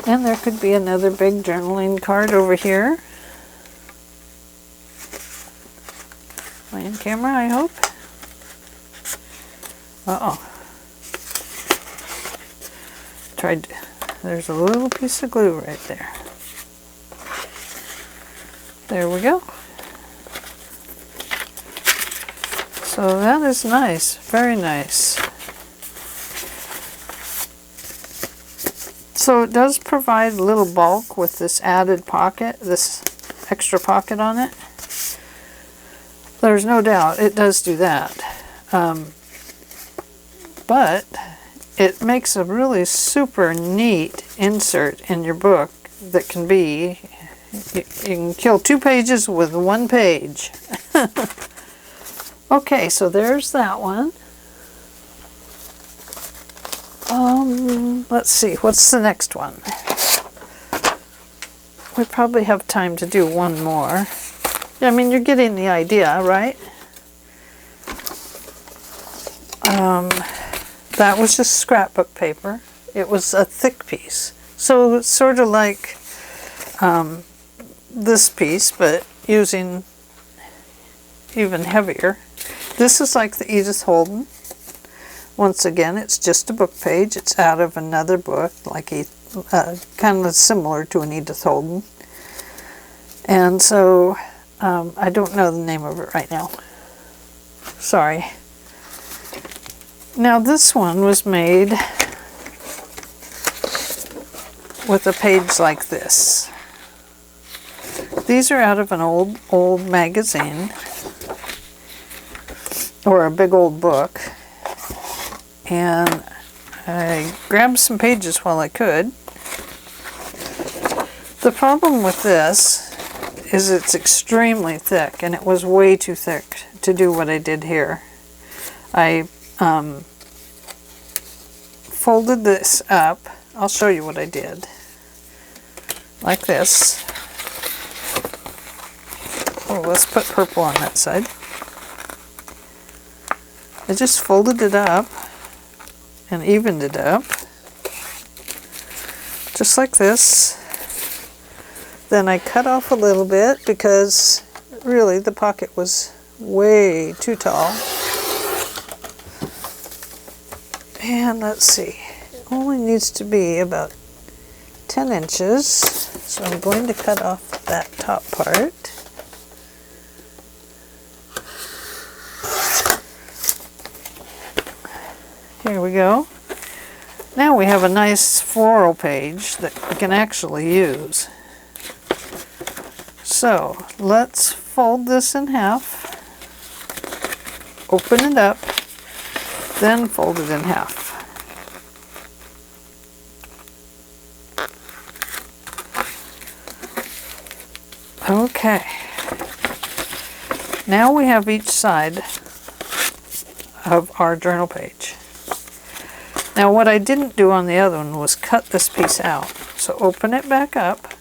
And there could be another big journaling card over here. Am I in camera, I hope? Uh-oh. There's a little piece of glue right there. There we go. So that is nice, very nice. So it does provide a little bulk with this added pocket, this extra pocket on it. There's no doubt it does do that. But it makes a really super neat insert in your book that can be, you can kill 2 pages with 1 page. Okay, so there's that one. Let's see, what's the next one? We probably have time to do one more. I mean, you're getting the idea, right? That was just scrapbook paper. It was a thick piece. So it's sort of like this piece, but using even heavier. This is like the Edith Holden. Once again, it's just a book page. It's out of another book, like kind of similar to an Edith Holden. And so, I don't know the name of it right now. Sorry. Now this one was made with a page like this. These are out of an old magazine, or a big old book. And I grabbed some pages while I could. The problem with this is it's extremely thick, and it was way too thick to do what I did here. I folded this up. I'll show you what I did. Like this. Oh, let's put purple on that side. I just folded it up and evened it up, just like this. Then I cut off a little bit because really the pocket was way too tall. And let's see, it only needs to be about 10 inches. So I'm going to cut off that top part. There we go. Now we have a nice floral page that we can actually use. So let's fold this in half, open it up, then fold it in half. Okay. Now we have each side of our journal page. Now what I didn't do on the other one was cut this piece out. So open it back up.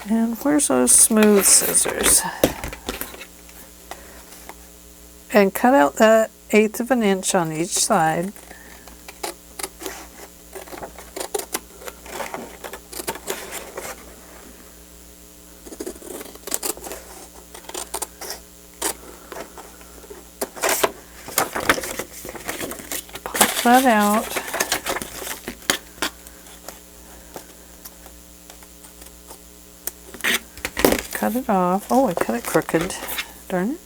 And where's those smooth scissors? And cut out that 1/8 of an inch on each side. Pop that out. Cut it off. Oh, I cut it crooked. Darn it.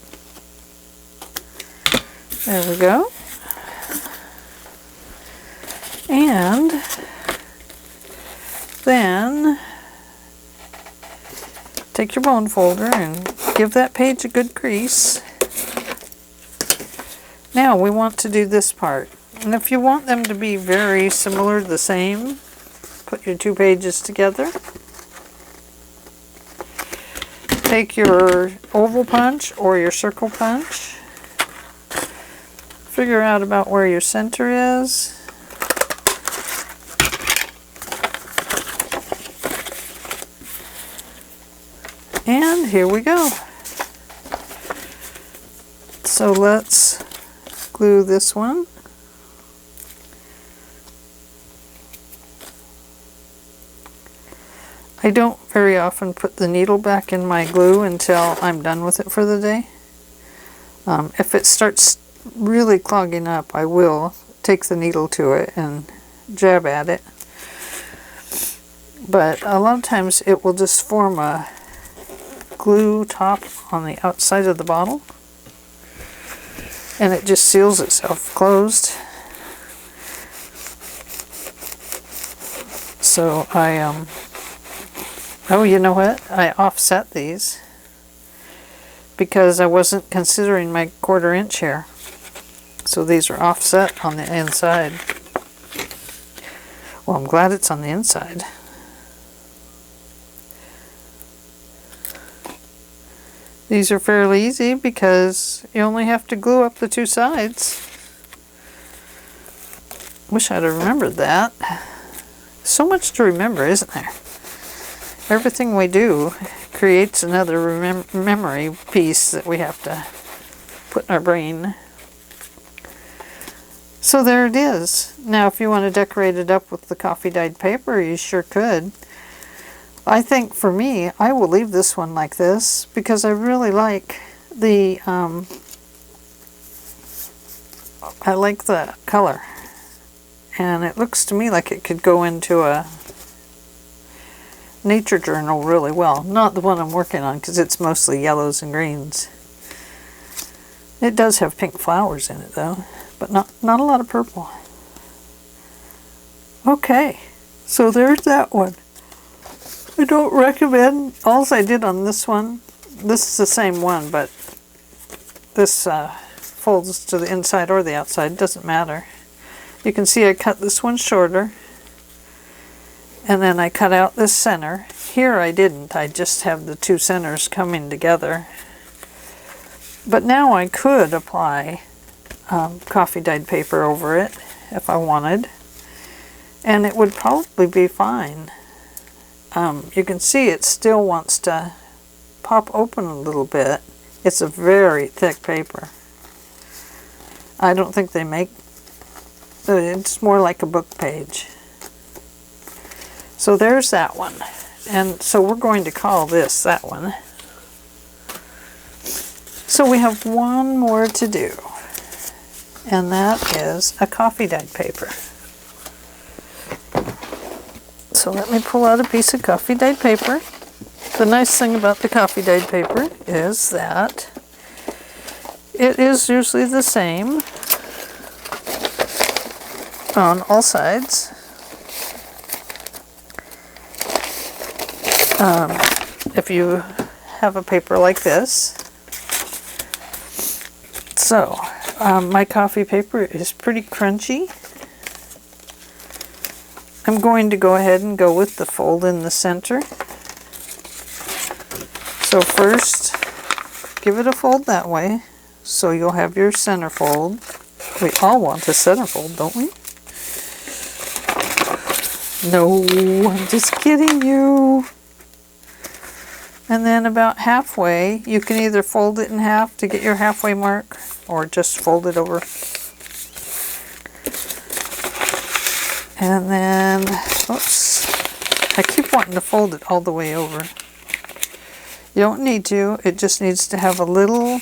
There we go. And then take your bone folder and give that page a good crease. Now we want to do this part. And if you want them to be very similar, the same, put your two pages together. Take your oval punch or your circle punch. Figure out about where your center is. And here we go. So let's glue this one. I don't very often put the needle back in my glue until I'm done with it for the day. If it starts really clogging up, I will take the needle to it and jab at it. But a lot of times it will just form a glue top on the outside of the bottle. And it just seals itself closed. So oh, you know what? I offset these because I wasn't considering my 1/4 inch here. So these are offset on the inside. Well, I'm glad it's on the inside. These are fairly easy because you only have to glue up the two sides. Wish I'd have remembered that. So much to remember, isn't there? Everything we do creates another memory piece that we have to put in our brain. So there it is. Now if you want to decorate it up with the coffee dyed paper, you sure could. I think for me, I will leave this one like this because I really like the I like the color. And it looks to me like it could go into a nature journal really well. Not the one I'm working on because it's mostly yellows and greens. It does have pink flowers in it though, but not a lot of purple. Okay, so there's that one. I don't recommend, all I did on this one, this is the same one, but this folds to the inside or the outside, doesn't matter. You can see I cut this one shorter. And then I cut out this center. Here I didn't. I just have the two centers coming together. But now I could apply coffee dyed paper over it if I wanted. And it would probably be fine. You can see it still wants to pop open a little bit. It's a very thick paper. I don't think they make... It's more like a book page. So there's that one. And so we're going to call this that one. So we have one more to do. And that is a coffee dyed paper. So let me pull out a piece of coffee dyed paper. The nice thing about the coffee dyed paper is that it is usually the same. on all sides. If you have a paper like this. So, my coffee paper is pretty crunchy. I'm going to go ahead and go with the fold in the center. So first, give it a fold that way, so you'll have your center fold. We all want a center fold, don't we? No, I'm just kidding you. And then about halfway, you can either fold it in half to get your halfway mark, or just fold it over. And then, oops, I keep wanting to fold it all the way over. You don't need to, it just needs to have a little,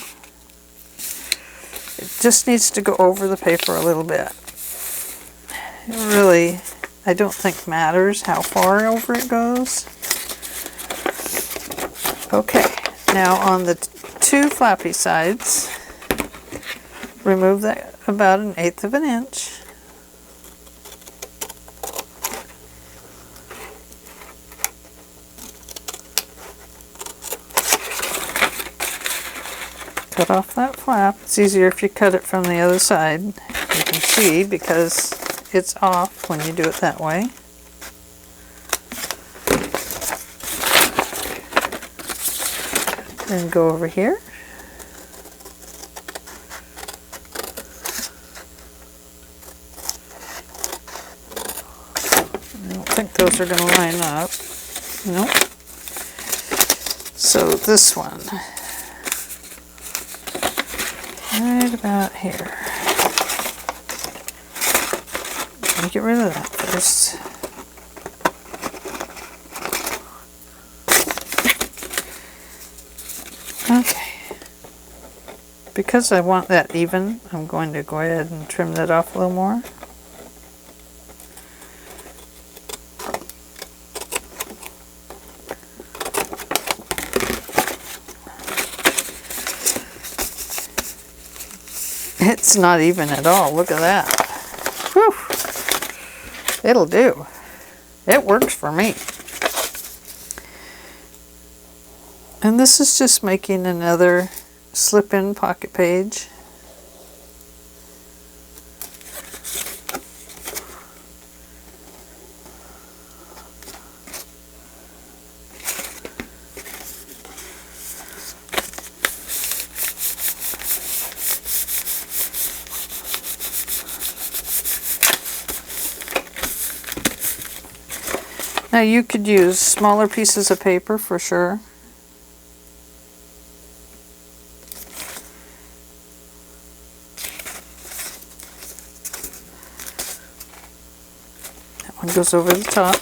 it just needs to go over the paper a little bit. It really, I don't think matters how far over it goes. Okay, now on the two flappy sides, remove that about 1/8 of an inch. Cut off that flap. It's easier if you cut it from the other side. You can see because it's off when you do it that way. Then go over here. I don't think those are going to line up. Nope. So this one, right about here. Let me get rid of that first. Okay, because I want that even, I'm going to go ahead and trim that off a little more. It's not even at all, look at that. Whew. It'll do. It works for me. And this is just making another slip-in pocket page. Now you could use smaller pieces of paper for sure. One goes over the top.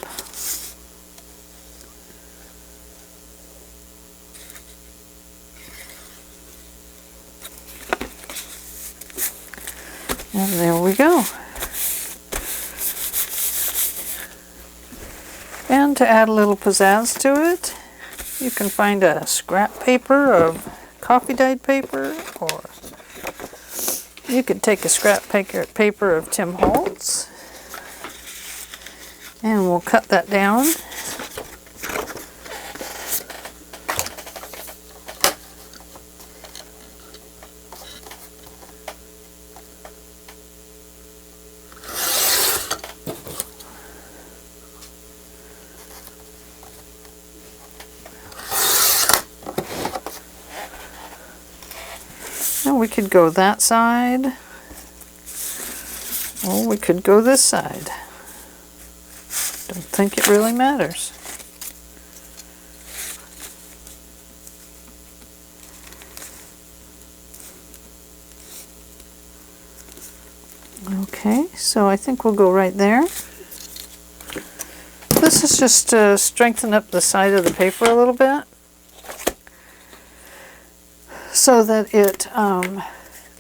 And there we go. And to add a little pizzazz to it, you can find a scrap paper of coffee dyed paper, or you could take a scrap paper of Tim Holtz. And we'll cut that down. Now we could go that side, or we could go this side. Don't think it really matters. Okay, so I think we'll go right there. This is just to strengthen up the side of the paper a little bit, so that it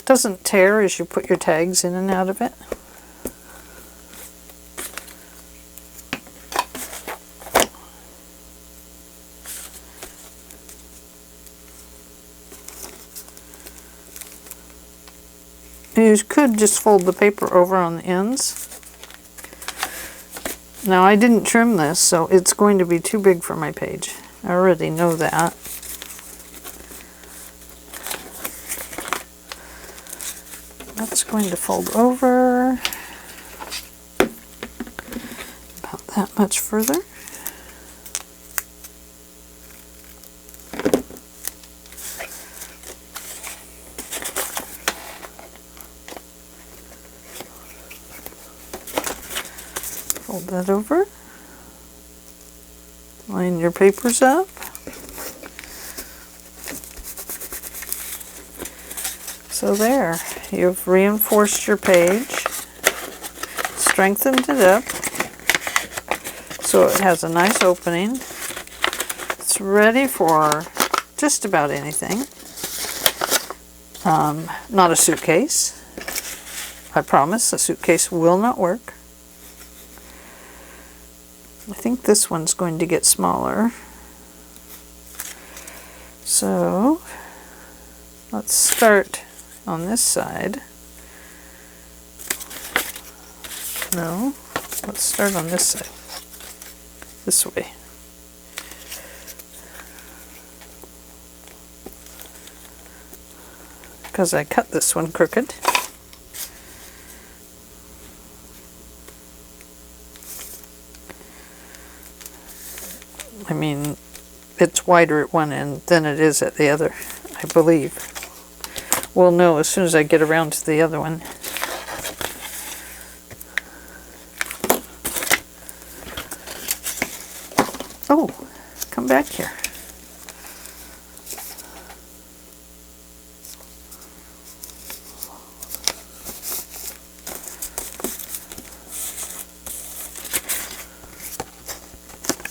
doesn't tear as you put your tags in and out of it. You could just fold the paper over on the ends. Now I didn't trim this, so it's going to be too big for my page. I already know that. That's going to fold over about that much further. Fold that over. Line your papers up. So there, you've reinforced your page, strengthened it up so it has a nice opening. It's ready for just about anything. Not a suitcase. I promise a suitcase will not work. I think this one's going to get smaller. So let's start on this side. No, let's start on this side. This way. Because I cut this one crooked. I mean, it's wider at one end than it is at the other, I believe. We'll know as soon as I get around to the other one. Oh, come back here.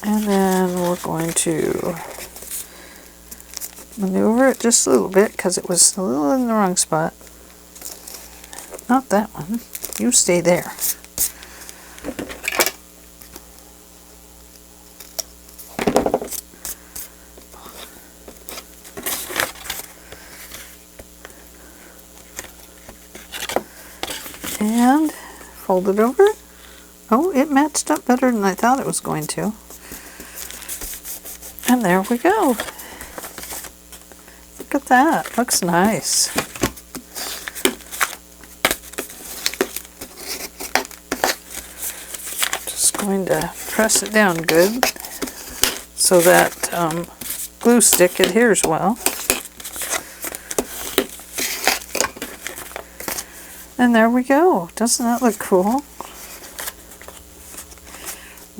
And then we're going to maneuver it just a little bit because it was a little in the wrong spot. Not that one. You stay there. And fold it over. Oh, it matched up better than I thought it was going to. And there we go. Look at that. Looks nice. Just going to press it down good so that glue stick adheres well. And there we go. Doesn't that look cool?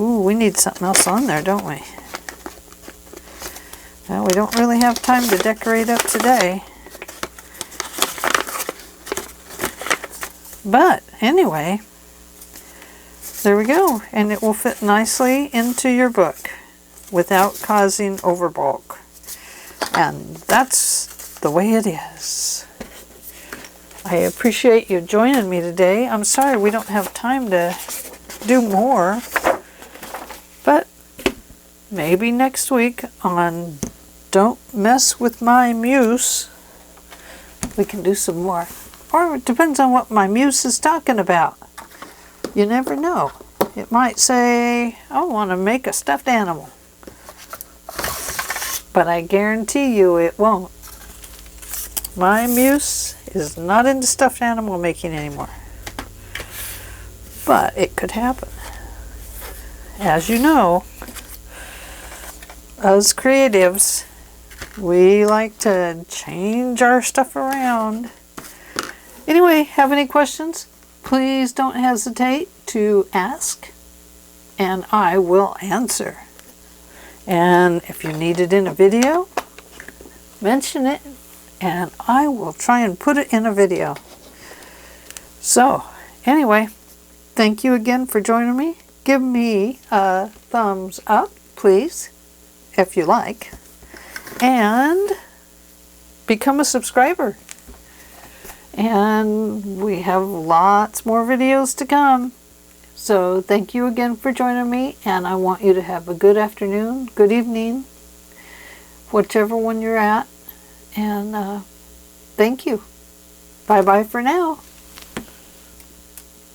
Ooh, we need something else on there, don't we? Well, we don't really have time to decorate up today. But anyway, there we go. And it will fit nicely into your book without causing overbulk. And that's the way it is. I appreciate you joining me today. I'm sorry we don't have time to do more. But maybe next week on Don't Mess With My Muse, we can do some more. Or it depends on what my muse is talking about. You never know. It might say, I want to make a stuffed animal. But I guarantee you it won't. My muse is not into stuffed animal making anymore. But it could happen. As you know, us creatives, we like to change our stuff around. Anyway, have any questions? Please don't hesitate to ask, and I will answer. And if you need it in a video, mention it, and I will try and put it in a video. So, anyway, thank you again for joining me. Give me a thumbs up, please, if you like. And become a subscriber. And we have lots more videos to come. So thank you again for joining me. And I want you to have a good afternoon, good evening, whichever one you're at. And thank you. Bye-bye for now.